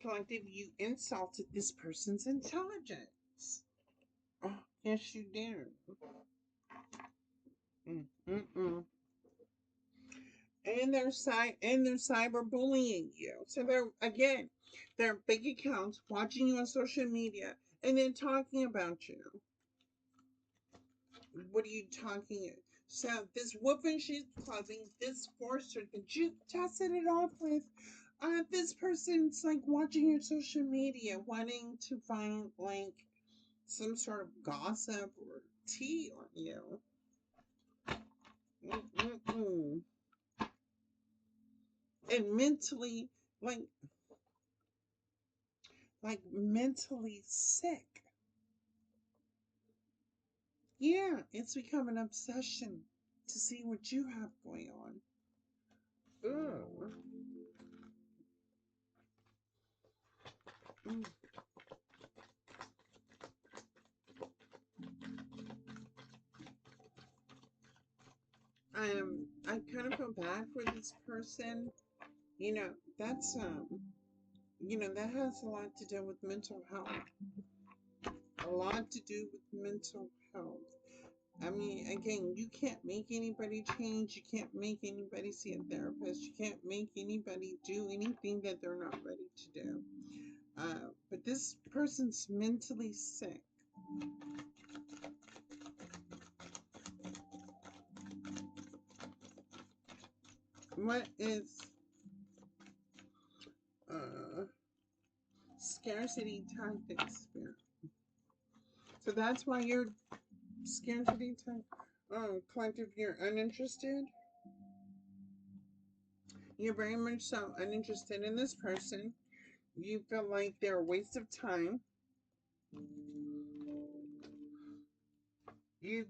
Collective, you insulted this person's intelligence. Oh, yes, you did. Mm-mm. And they're cyberbullying you. So they're big accounts watching you on social media and then talking about you. What are you talking? So this woman she's clothing, this forcer that you tested it off with, this person's like watching your social media, wanting to find like some sort of gossip or tea on you. Mm-mm-mm. And mentally, like mentally sick. Yeah, it's become an obsession to see what you have going on. Ugh. Mm. I kind of feel bad for this person. You know, that's that has a lot to do with mental health. A lot to do with mental health. I mean, again, you can't make anybody change. You can't make anybody see a therapist. You can't make anybody do anything that they're not ready to do. But this person's mentally sick. What is uh, scarcity tactics? So that's why you're scarcity type. Oh, collective, you're uninterested. You're very much so uninterested in this person. You feel like they're a waste of time. You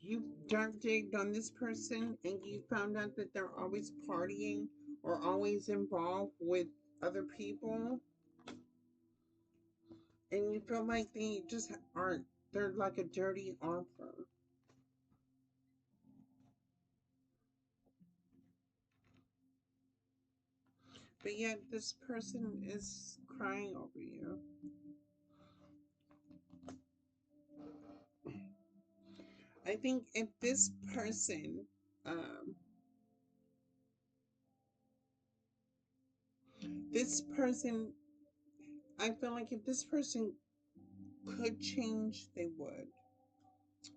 you dark digged on this person and you found out that they're always partying or always involved with other people, and you feel like they just aren't. They're like a dirty offer. But yet this person is crying over you. I think if um, this person, I feel like if this person could change, they would.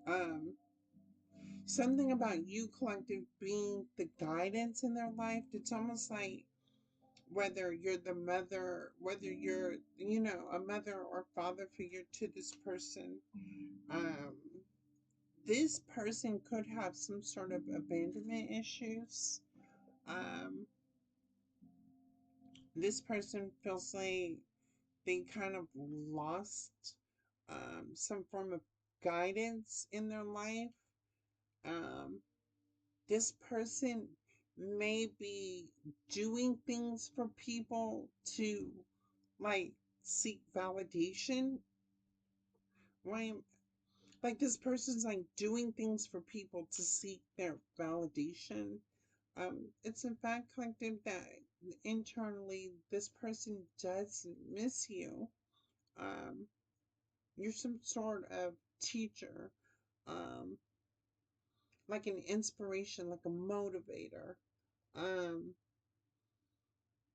Um, Something about you, collective, being the guidance in their life. It's almost like whether you're the mother, whether you're, a mother or father figure to this person. Um, this person could have some sort of abandonment issues. Um, this person feels like they kind of lost some form of guidance in their life. Um, this person may be doing things for people to like seek validation. Right? Like this person's like doing things for people to seek their validation. It's in fact collective that internally this person does miss you. Um, you're some sort of teacher, um, like an inspiration, like a motivator. Um,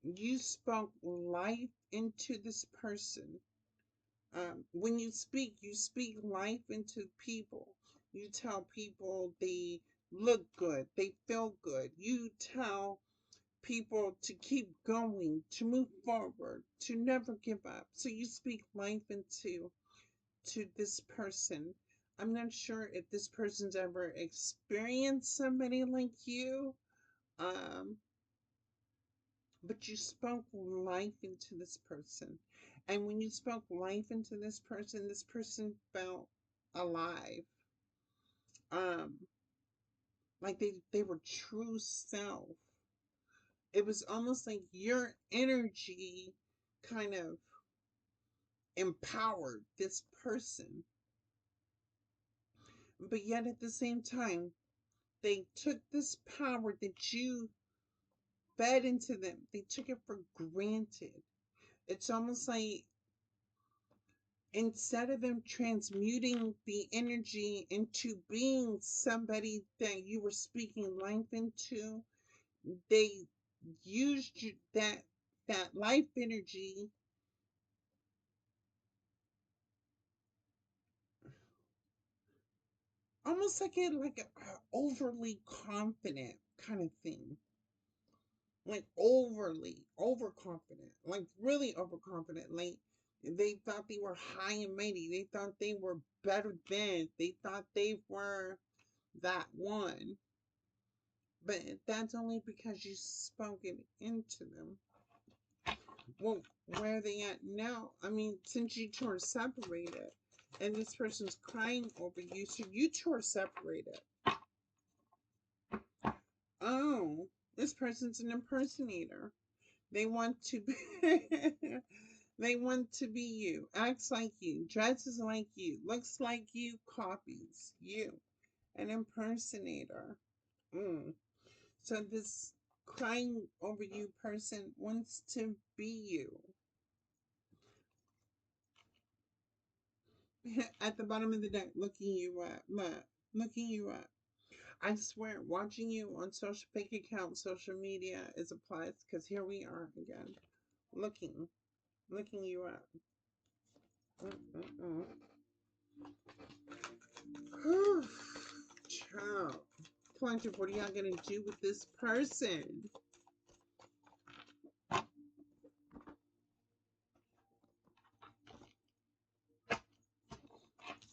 you spoke life into this person. When you speak life into people. You tell people they look good, they feel good. You tell people to keep going, to move forward, to never give up. So you speak life into this person. I'm not sure if this person's ever experienced somebody like you, um, but you spoke life into this person. And when you spoke life into this person felt alive. Um, like they were true self. It was almost like your energy kind of empowered this person. But yet at the same time, they took this power that you fed into them, they took it for granted. It's almost like instead of them transmuting the energy into being somebody that you were speaking life into, they used that life energy almost like a overly confident kind of thing, like overly overconfident, like really overconfident. Like they thought they were high and mighty, they thought they were better than, they thought they were that one. But that's only because you spoke it into them. Well, where are they at now? I mean, since you two are separated and this person's crying over you, so you two are separated. Oh, this person's an impersonator. They want to be they want to be you, acts like you, dresses like you, looks like you, copies you. An impersonator. Mm. So this crying over you person wants to be you. At the bottom of the deck, looking you up, look, looking you up. I swear, watching you on social fake accounts, social media is a plus because here we are again, looking you up. Mm-mm-mm. Child. Collective, what are y'all gonna do with this person?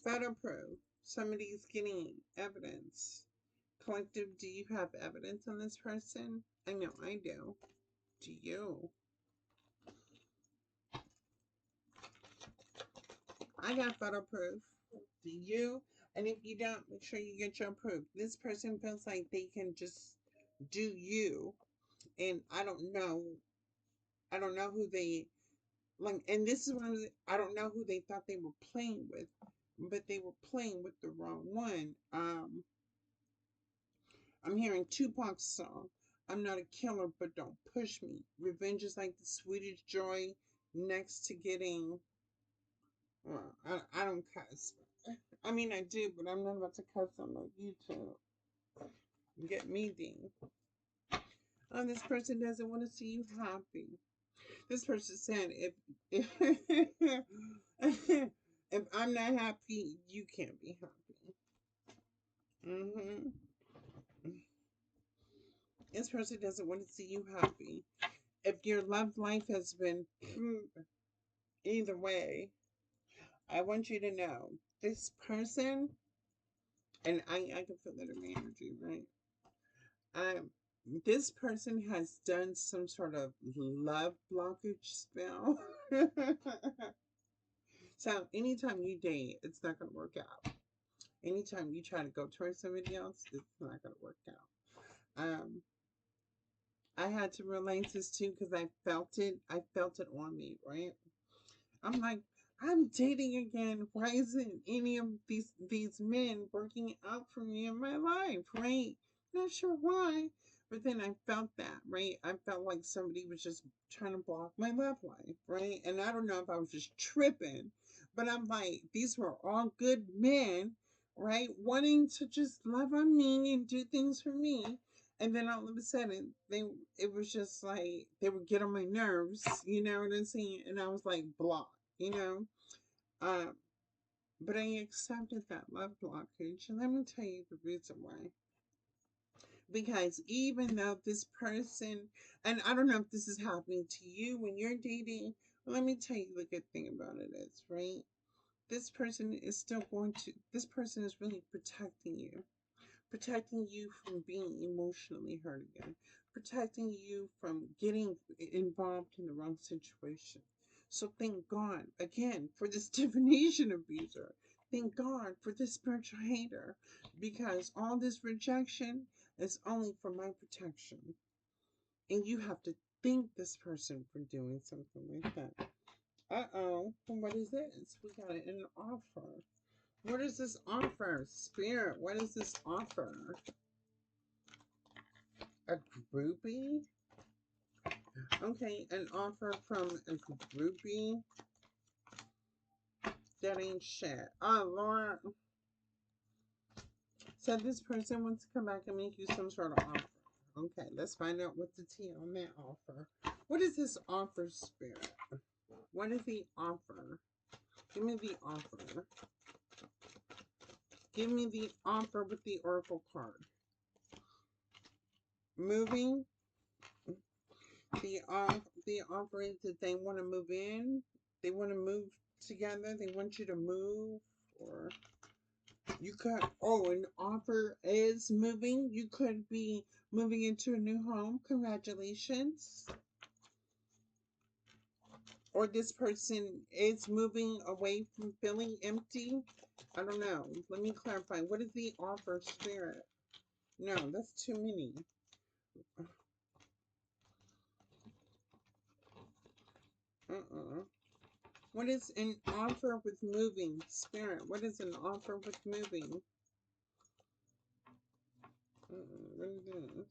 Photo proof. Somebody's getting evidence. Collective, do you have evidence on this person? I know I do. Do you? I got photo proof. Do you? And if you don't, make sure you get your proof. This person feels like they can just do you. And I don't know. I don't know who they like. And this is one of the, I don't know who they thought they were playing with, but they were playing with the wrong one. I'm hearing Tupac's song. I'm not a killer, but don't push me. Revenge is like the sweetest joy next to getting. Well, I don't cuss. I mean, I do, but I'm not about to cuss on no YouTube. Get me, Dean. Oh, this person doesn't want to see you happy. This person said, if if I'm not happy, you can't be happy. Hmm. This person doesn't want to see you happy. If your love life has been either way, I want you to know this person, and I can feel that in my energy, right? Um, this person has done some sort of love blockage spell. So anytime you date, it's not going to work out. Anytime you try to go towards somebody else, it's not going to work out. I had to realize this too because I felt it. I felt it on me, right? I'm like, I'm dating again. Why isn't any of these men working out for me in my life, right? Not sure why, but then I felt that, right? I felt like somebody was just trying to block my love life, right? And I don't know if I was just tripping, but I'm like, these were all good men, right? Wanting to just love on me and do things for me. And then all of a sudden, it was just like they would get on my nerves, you know what I'm saying? And I was like, block, you know. Um, but I accepted that love blockage, and let me tell you the reason why. Because even though this person, and I don't know if this is happening to you when you're dating, but let me tell you the good thing about it is, right? This person is still going to, this person is really protecting you from being emotionally hurt again, protecting you from getting involved in the wrong situation. So thank God again for this divination abuser. Thank God for this spiritual hater, because all this rejection is only for my protection. And you have to thank this person for doing something like that. Uh-oh. What is this? We got an offer. What is this offer? Spirit, what is this offer? A groupie? Okay, an offer from a groupie. That ain't shit. Oh, Lord. So this person wants to come back and make you some sort of offer. Okay, let's find out what the tea on that offer. What is this offer, Spirit? What is the offer? Give me the offer. Give me the offer with the oracle card. Moving. The offer is that they want to move in. They want to move together. They want you to move, or you could. Oh, an offer is moving. You could be moving into a new home. Congratulations. Or this person is moving away from feeling empty. I don't know. Let me clarify. What is the offer, Spirit? No, that's too many. What is an offer with moving? Spirit, what is an offer with moving? What is this?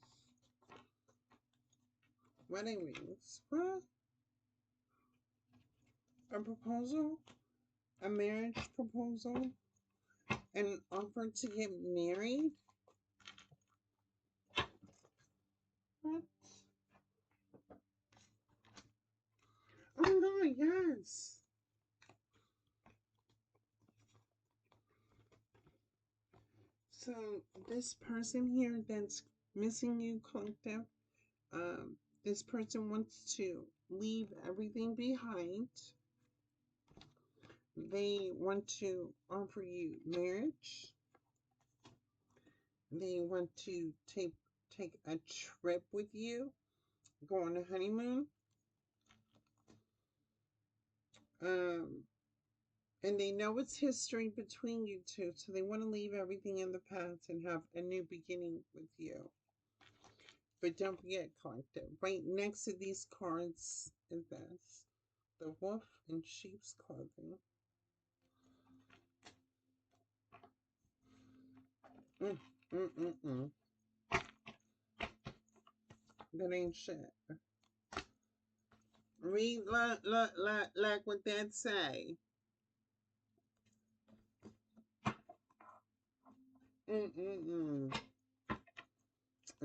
Wedding rings. What? A proposal? A marriage proposal? An offer to get married? What? Oh my God, yes. So this person here that's missing you, collective, this person wants to leave everything behind. They want to offer you marriage. They want to take a trip with you, go on a honeymoon. And they know it's history between you two, so they want to leave everything in the past and have a new beginning with you. But don't forget, collective, right next to these cards is this: the wolf in sheep's clothing. Mm. That ain't shit. Read, look what that say. Mm.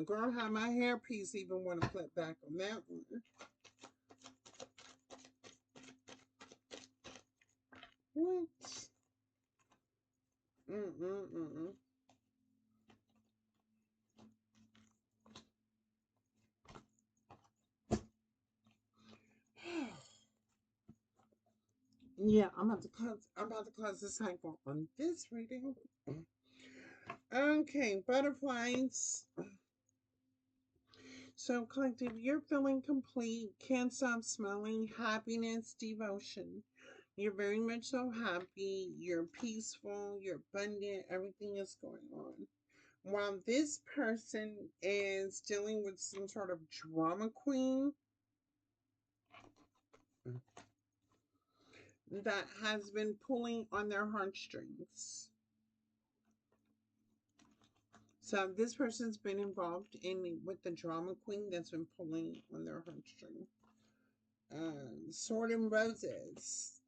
Girl, how my hairpiece even want to flip back on that one? What? Mm. Yeah, I'm about to close the cycle on this reading. Okay, butterflies. So, collective, you're feeling complete. Can't stop smelling happiness, devotion. You're very much so happy. You're peaceful. You're abundant. Everything is going on. While this person is dealing with some sort of drama queen that has been pulling on their heartstrings. So this person's been involved in with the drama queen that's been pulling on their heartstrings. Sword and Roses.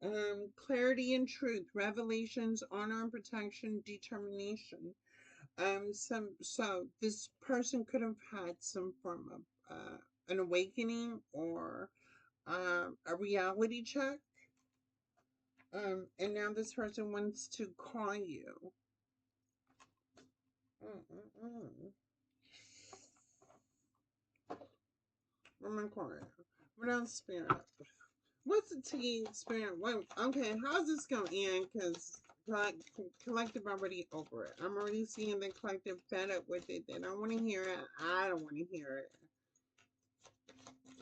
Clarity and truth, revelations, honor and protection, determination. So this person could have had some form of an awakening or a reality check. And now this person wants to call you. Woman quiet. What else, Spirit? What's the tea, Spirit? What? Okay, how's this gonna end? Because collective already over it. I'm already seeing the collective fed up with it. They don't want to hear it. I don't want to hear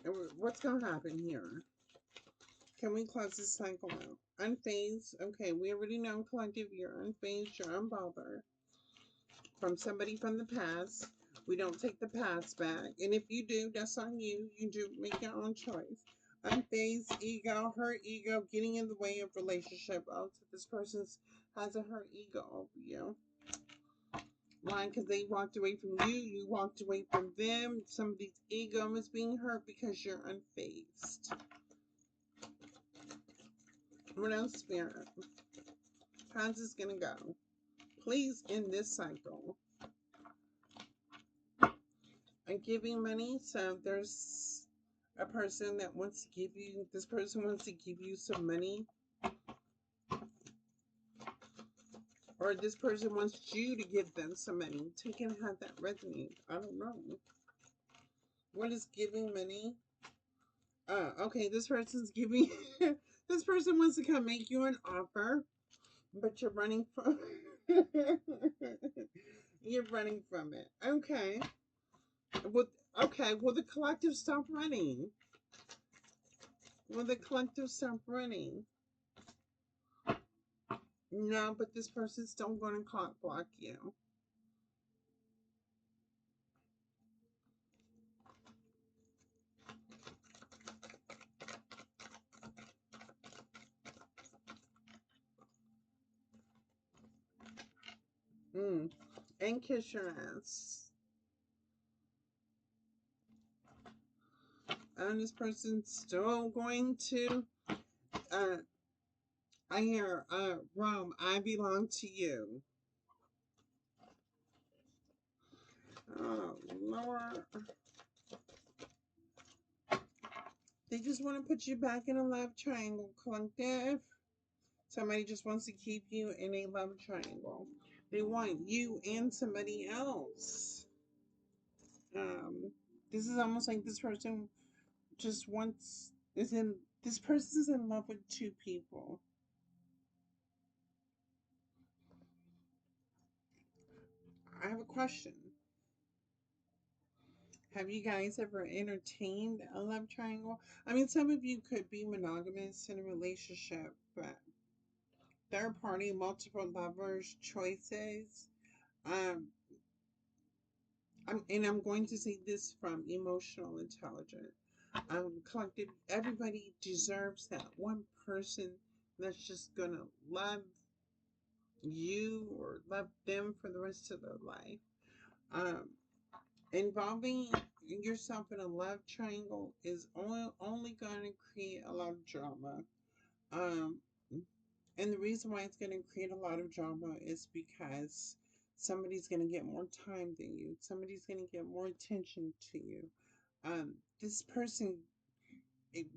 it. What's gonna happen here? Can we close this cycle out? Unfazed. Okay, we already know, collective, you're unfazed, you're unbothered. From somebody from the past. We don't take the past back. And if you do, that's on you. You do make your own choice. Unfazed ego, hurt ego, getting in the way of relationship. Oh, so this person has a hurt ego over you. Why? Because they walked away from you. You walked away from them. Somebody's ego is being hurt because you're unfazed. What else, Spirit? How's this going to go? Please end this cycle. I'm giving money, so there's a person that wants to give you, this person wants to give you some money, or this person wants you to give them some money. Take and have that resonate. I don't know. What is giving money? Okay, this person's giving, this person wants to come make you an offer, but you're running from, you're running from it. Okay. Will the collective stop running? Will the collective stop running? No, but this person's still going to cock block you. And kiss your ass. And this person's still going to, I hear, Rome, I belong to you. Oh, Lord. They just want to put you back in a love triangle, collective. Somebody just wants to keep you in a love triangle. They want you and somebody else. This is almost like this person just wants, this person's in love with two people. I have a question. Have you guys ever entertained a love triangle? I mean, some of you could be monogamous in a relationship, but third party, multiple lovers, choices. Um, I'm going to say this from emotional intelligence. Collective, everybody deserves that one person that's just gonna love you or love them for the rest of their life. Um, Involving yourself in a love triangle is only going to create a lot of drama. Um, and the reason why it's going to create a lot of drama is because somebody's going to get more time than you. Somebody's going to get more attention to you. This person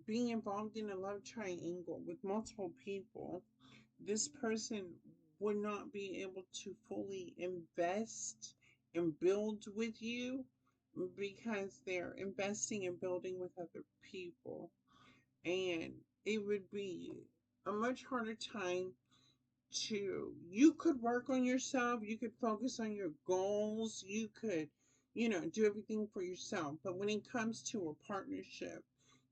being involved in a love triangle with multiple people, this person would not be able to fully invest and build with you because they're investing and building with other people. And it would be a much harder time to, you could work on yourself, you could focus on your goals, you could, do everything for yourself. But when it comes to a partnership,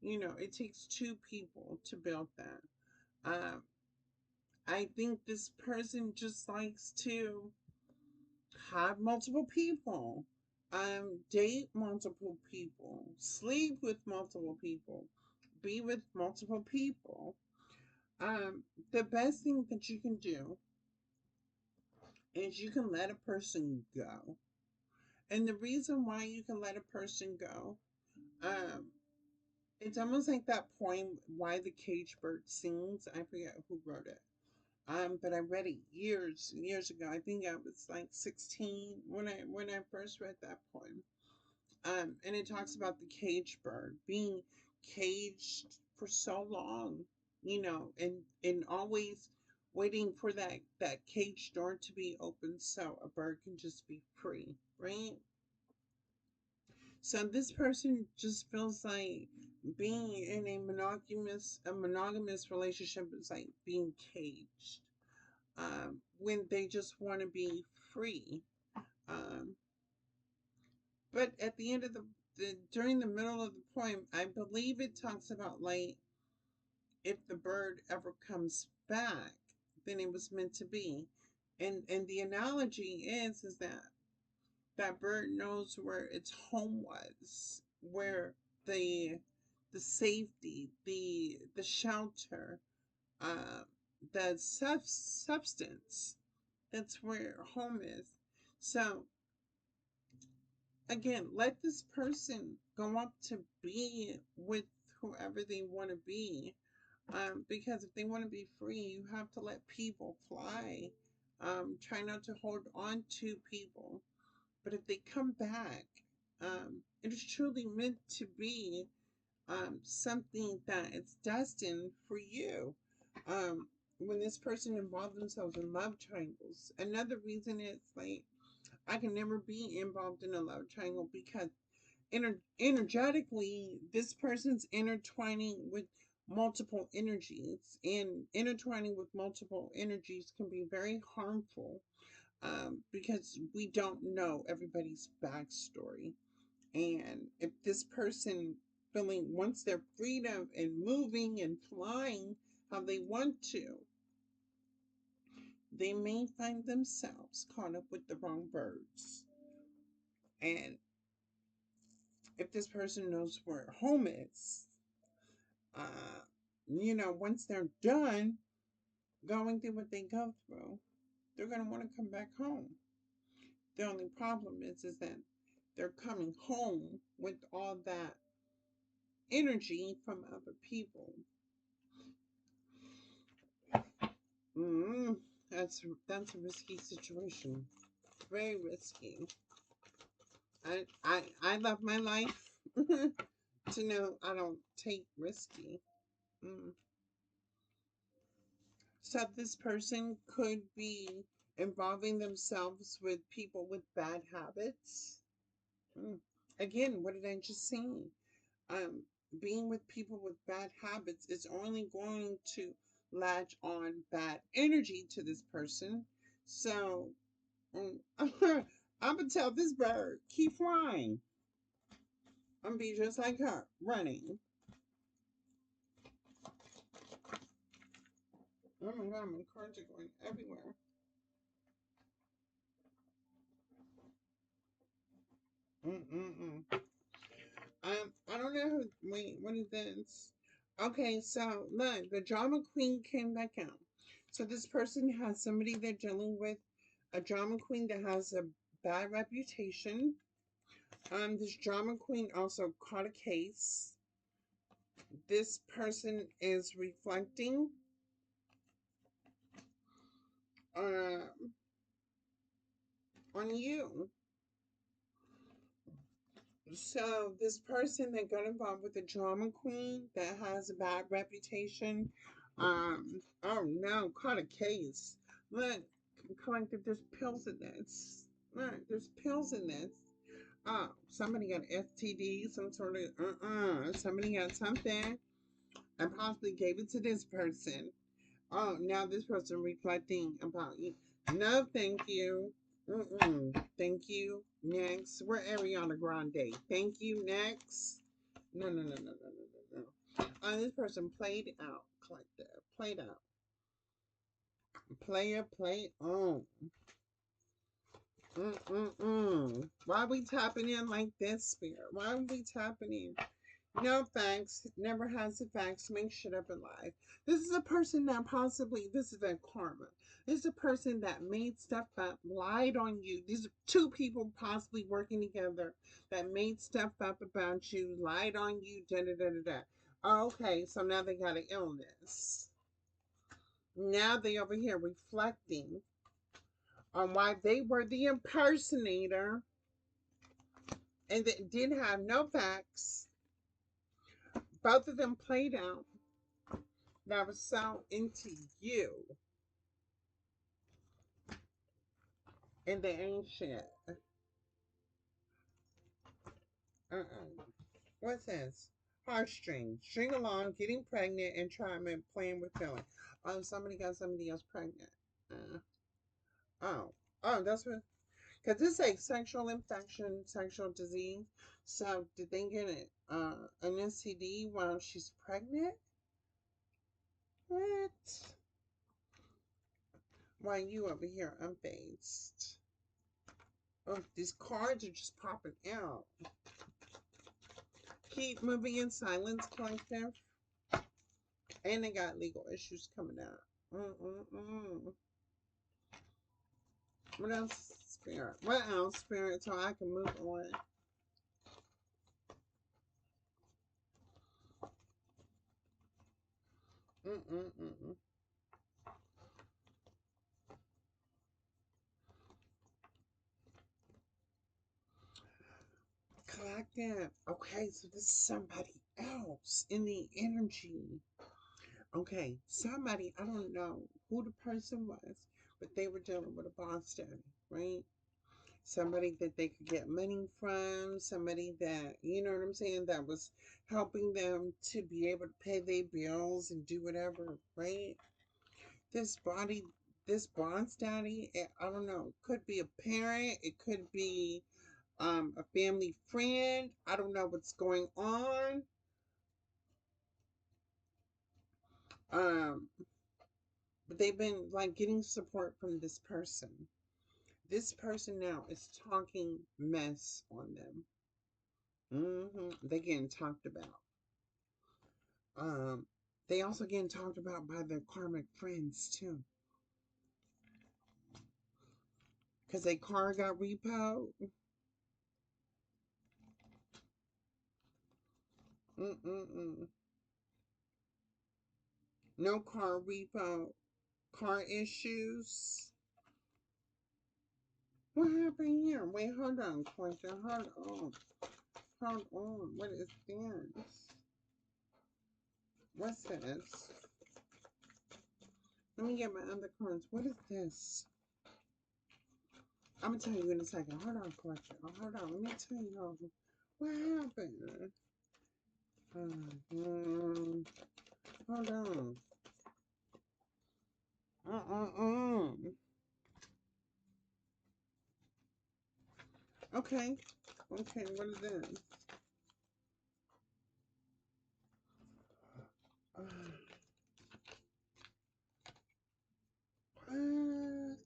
it takes two people to build that. I think this person just likes to have multiple people, date multiple people, sleep with multiple people, be with multiple people. The best thing that you can do is you can let a person go. And the reason why you can let a person go, um, it's almost like that poem, Why the Cage Bird Sings. I forget who wrote it. But I read it years and years ago. I think I was like 16 when I first read that poem. And it talks about the cage bird being caged for so long, and always waiting for that cage door to be open so a bird can just be free, right? So this person just feels like being in a monogamous relationship is like being caged. When they just want to be free. Um, but at the end of during the middle of the poem, I believe it talks about like if the bird ever comes back, then it was meant to be. And the analogy is that that bird knows where its home was, where the the safety, the shelter, uh, the substance. That's where home is. So again, let this person go up to be with whoever they want to be. Because if they want to be free, you have to let people fly. Try not to hold on to people. But if they come back, it is truly meant to be something that it's destined for you. When this person involved themselves in love triangles, another reason is like I can never be involved in a love triangle because energetically, this person's intertwining with multiple energies, and intertwining with multiple energies can be very harmful because we don't know everybody's backstory. And if this person feeling wants their freedom and moving and flying how they want to, they may find themselves caught up with the wrong birds. And if this person knows where home is, uh, once they're done going through what they go through, they're going to want to come back home. The only problem is that they're coming home with all that energy from other people. Mm, that's a risky situation. Very risky. I love my life to know I don't take risky. Mm. So this person could be involving themselves with people with bad habits. Mm. Again, what did I just say? Um, Being with people with bad habits is only going to latch on bad energy to this person. So I'm gonna tell this bird, keep flying. I'm gonna be just like her, running. Oh my god, my cards are going everywhere. Mm-mm-mm. I don't know who. Wait, what is this? Okay, so look, the drama queen came back out. So this person has somebody they're dealing with, a drama queen that has a bad reputation. This drama queen also caught a case. This person is reflecting uh, on you. So this person that got involved with the drama queen that has a bad reputation, oh no, caught a case. Look, collective, there's pills in this. Look, there's pills in this. Oh, somebody got STD, some sort of somebody got something and possibly gave it to this person. Oh, now this person reflecting about you. No, thank you. Thank you. Next. We're Ariana Grande. Thank you. Next. No, no, no, no, no, no, no, no. This person played out. Collective. Played out. Player, play on. Why are we tapping in like this, Spirit? Why are we tapping in? No thanks. Never has the facts. Make shit up in life. This is a person that possibly, this is a karma. This is a person that made stuff up, lied on you. These are two people possibly working together that made stuff up about you, lied on you, da da da da da. Okay, so now they got an illness. Now they over here reflecting on why they were the impersonator and they didn't have no facts. Both of them played out that was so into you and they ain't shit. What's this? Heartstrings. String along, getting pregnant, entrapment, playing with feeling. Somebody got somebody else pregnant. Uh, oh. Oh, that's what. Because this is like sexual infection, sexual disease. So, did they get it? An STD while she's pregnant? What? Why you over here unfazed? Oh, these cards are just popping out. Keep moving in silence, collective. And they got legal issues coming out. Mm-mm-mm. What else, Spirit? What else, Spirit, so I can move on? Mm-mm-mm. Collective. Okay, so this is somebody else in the energy. Okay, somebody, I don't know who the person was, but they were dealing with a boss daddy, right? Somebody that they could get money from, somebody that, you know what I'm saying, that was helping them to be able to pay their bills and do whatever, right? This body, this boss daddy, I don't know, could be a parent, it could be a family friend. I don't know what's going on. Um, but they've been like getting support from this person. This person now is talking mess on them. They're getting talked about. Um, they also getting talked about by their karmic friends too, because their car got repoed. Mm-mm-mm. No car repo, car issues. What happened here? Wait, hold on, Quentin. Hold on. Hold on. What is this? What's this? Let me get my other cards. What is this? I'm gonna tell you in a second. Hold on, Quentin. Oh, hold on. Let me tell you what happened. Hold on. Uh-uh-uh. Okay. Okay, what is this? Uh, what?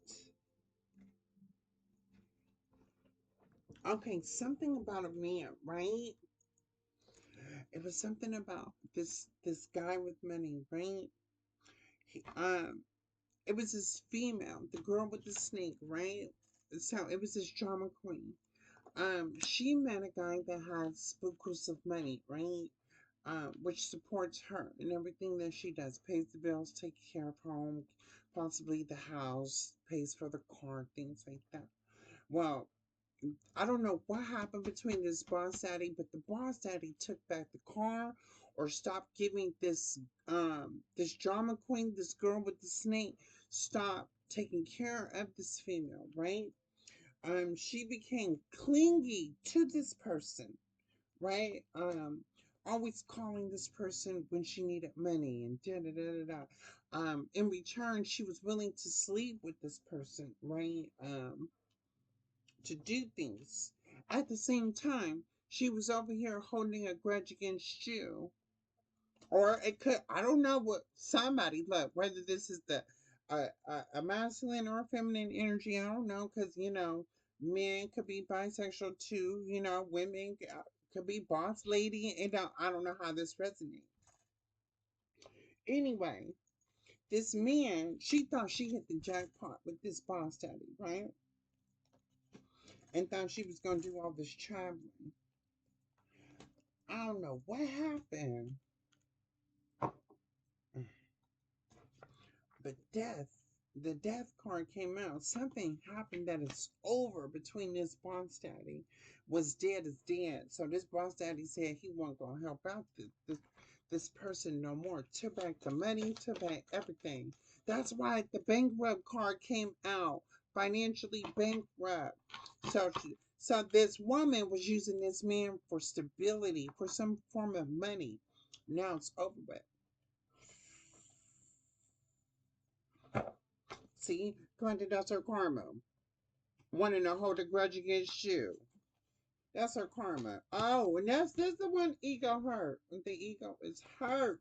Okay, something about a man, right? It was something about this guy with money, right? He, it was this female, the girl with the snake, right? So it was this drama queen. She met a guy that has bukus of money, right? Which supports her in everything that she does, pays the bills, takes care of her home, possibly the house, pays for the car, things like that. Well, I don't know what happened between this boss daddy, but the boss daddy took back the car or stopped giving this drama queen, this girl with the snake, stop taking care of this female, right? She became clingy to this person, right? Always calling this person when she needed money and da da da da da. In return, she was willing to sleep with this person, right? To do things. At the same time, she was over here holding a grudge against you. Or it could, I don't know what somebody, look, whether this is a masculine or feminine energy, I don't know, because, men could be bisexual too, women could be boss lady, and I don't know how this resonates. Anyway, this man, she thought she hit the jackpot with this boss daddy, right? And thought she was going to do all this traveling. I don't know what happened. But the death card came out. Something happened that is over between this boss daddy. Was dead is dead. So this boss daddy said he wasn't gonna help out this person no more. Took back the money, took back everything. That's why the bankrupt card came out. Financially bankrupt. So this woman was using this man for stability, for some form of money. Now it's over with. See, Glenda, that's her karma. Wanting to hold a grudge against you. That's her karma. Oh, and that's the one ego hurt. The ego is hurt.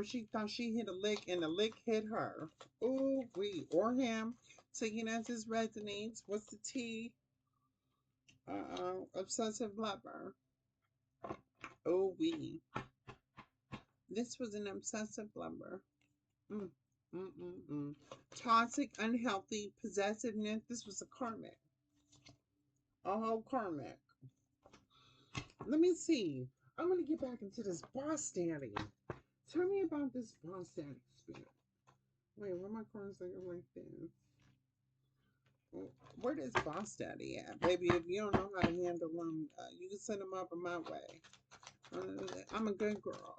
She thought she hit a lick and the lick hit her. Ooh, we or him. Taking as his resonates. What's the T? Obsessive lover. Ooh, we. This was an obsessive lover. Mm, mm, mm, mm. Toxic, unhealthy, possessiveness. This was a karmic. A whole karmic. Let me see. I'm gonna get back into this boss daddy. Tell me about this boss daddy spirit. Wait, where my cards looking like this? Where is boss daddy at, baby? If you don't know how to handle them, you can send them up in my way. I'm a good girl.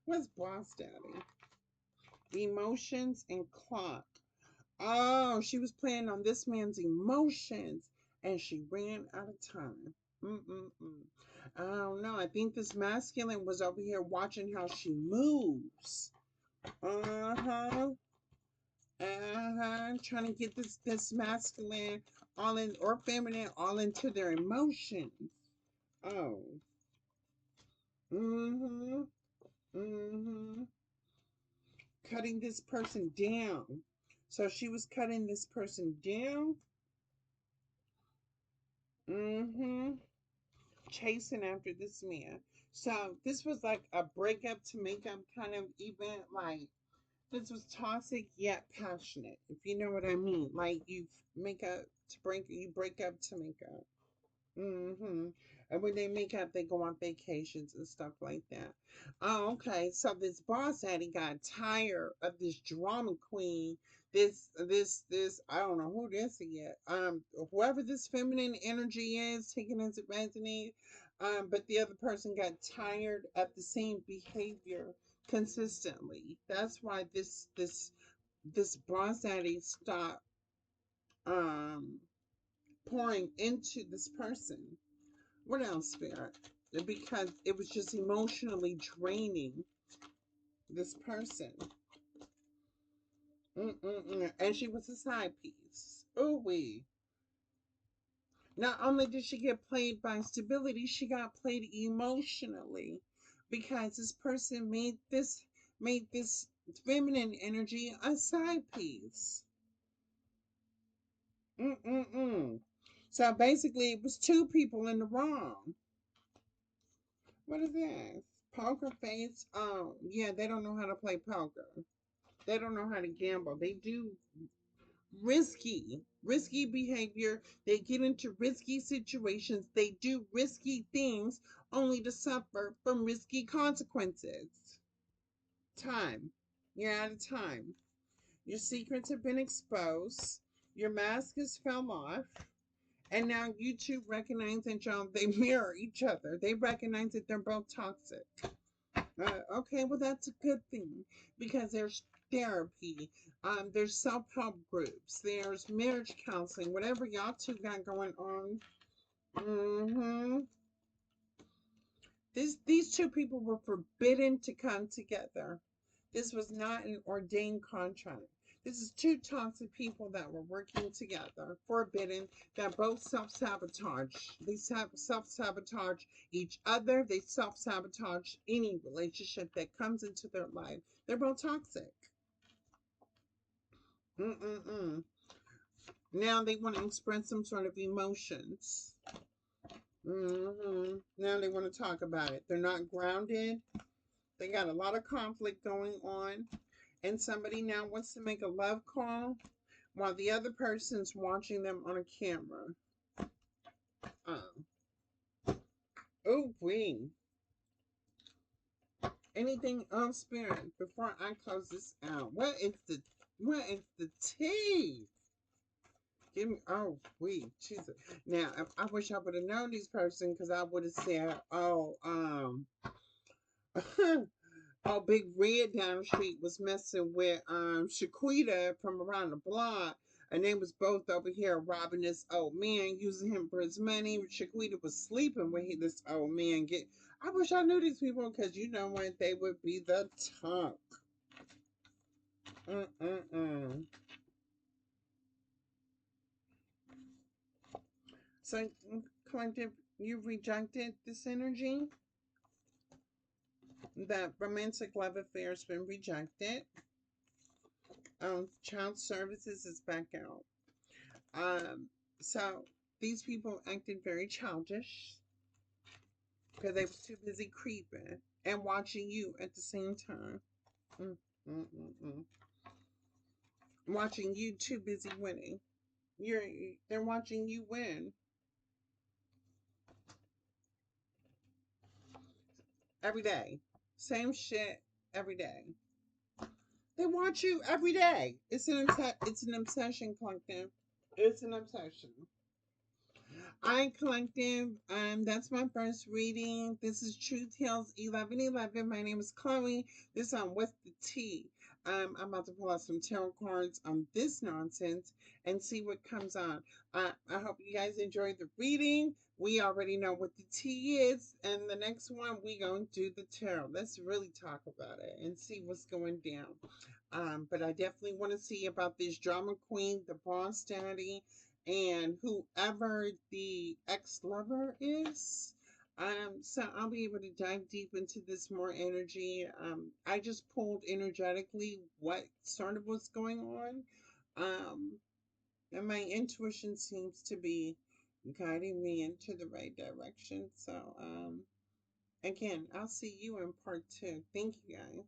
What's boss daddy? Emotions and clock. Oh, she was playing on this man's emotions and she ran out of time. Mm-mm-mm. I don't know. I think this masculine was over here watching how she moves. Uh-huh. Trying to get this masculine all in or feminine all into their emotions. Oh. Mm-hmm. Mm-hmm. Cutting this person down. So she was cutting this person down. Mm-hmm. Chasing after this man. So this was like a breakup to make up kind of event. Like this was toxic yet passionate, if you know what I mean. Like you make up to break, you break up to make up. Mm-hmm. And when they make up, they go on vacations and stuff like that. Oh, okay. So this boss Eddie got tired of this drama queen. This. I don't know who this is. Whoever this feminine energy is, taking as it resonates. But the other person got tired of the same behavior consistently. That's why this boss Eddie stopped um pouring into this person. What else, Spirit? Because it was just emotionally draining this person. Mm-mm-mm. And she was a side piece. Ooh wee. Not only did she get played by stability, she got played emotionally because this person made this feminine energy a side piece. Mm-mm-mm. So basically, it was two people in the wrong. What is this? Poker face? Oh, yeah, they don't know how to play poker. They don't know how to gamble. They do risky behavior. They get into risky situations. They do risky things only to suffer from risky consequences. Time. You're out of time. Your secrets have been exposed. Your mask has fell off. And now you two recognize that y'all, they mirror each other. They recognize that they're both toxic. Okay, well that's a good thing because there's therapy, there's self-help groups, there's marriage counseling, whatever y'all two got going on. Mm-hmm. These two people were forbidden to come together. This was not an ordained contract. This is two toxic people that were working together, forbidden, that both self-sabotage. They self-sabotage each other. They self-sabotage any relationship that comes into their life. They're both toxic. Mm-mm-mm. Now they want to express some sort of emotions. Now they want to talk about it. They're not grounded. They got a lot of conflict going on. And somebody now wants to make a love call while the other person's watching them on a camera. Oh, wing. Anything else, Spirit, before I close this out? What is the tea? Give me, oh, wait, Jesus. Now, I wish I would have known this person because I would have said, oh, Big Red down the street was messing with Shaquita from around the block. And they was both over here robbing this old man, using him for his money. Shaquita was sleeping with this old man. I wish I knew these people because you know what? They would be the talk. Mm-mm-mm. So, collective, you rejected this energy? The romantic love affair has been rejected. Child services is back out. Um, so these people acted very childish because they was too busy creeping and watching you at the same time. Mm, mm, mm, mm. Watching you too busy winning. You're they're watching you win every day. Same shit every day. They want you every day. It's an obsession, collective. It's an obsession. I collective. That's my first reading. This is Truth Heals 1111. My name is Chloe. This on with the T. I'm about to pull out some tarot cards on this nonsense and see what comes on. I hope you guys enjoyed the reading. We already know what the T is, and the next one we gonna do the tarot. Let's really talk about it and see what's going down. But I definitely want to see about this drama queen, the boss daddy, and whoever the ex lover is. So I'll be able to dive deep into this more energy. I just pulled energetically what sort of what's going on. Um, and my intuition seems to be guiding me into the right direction. So, again, I'll see you in part two. Thank you guys.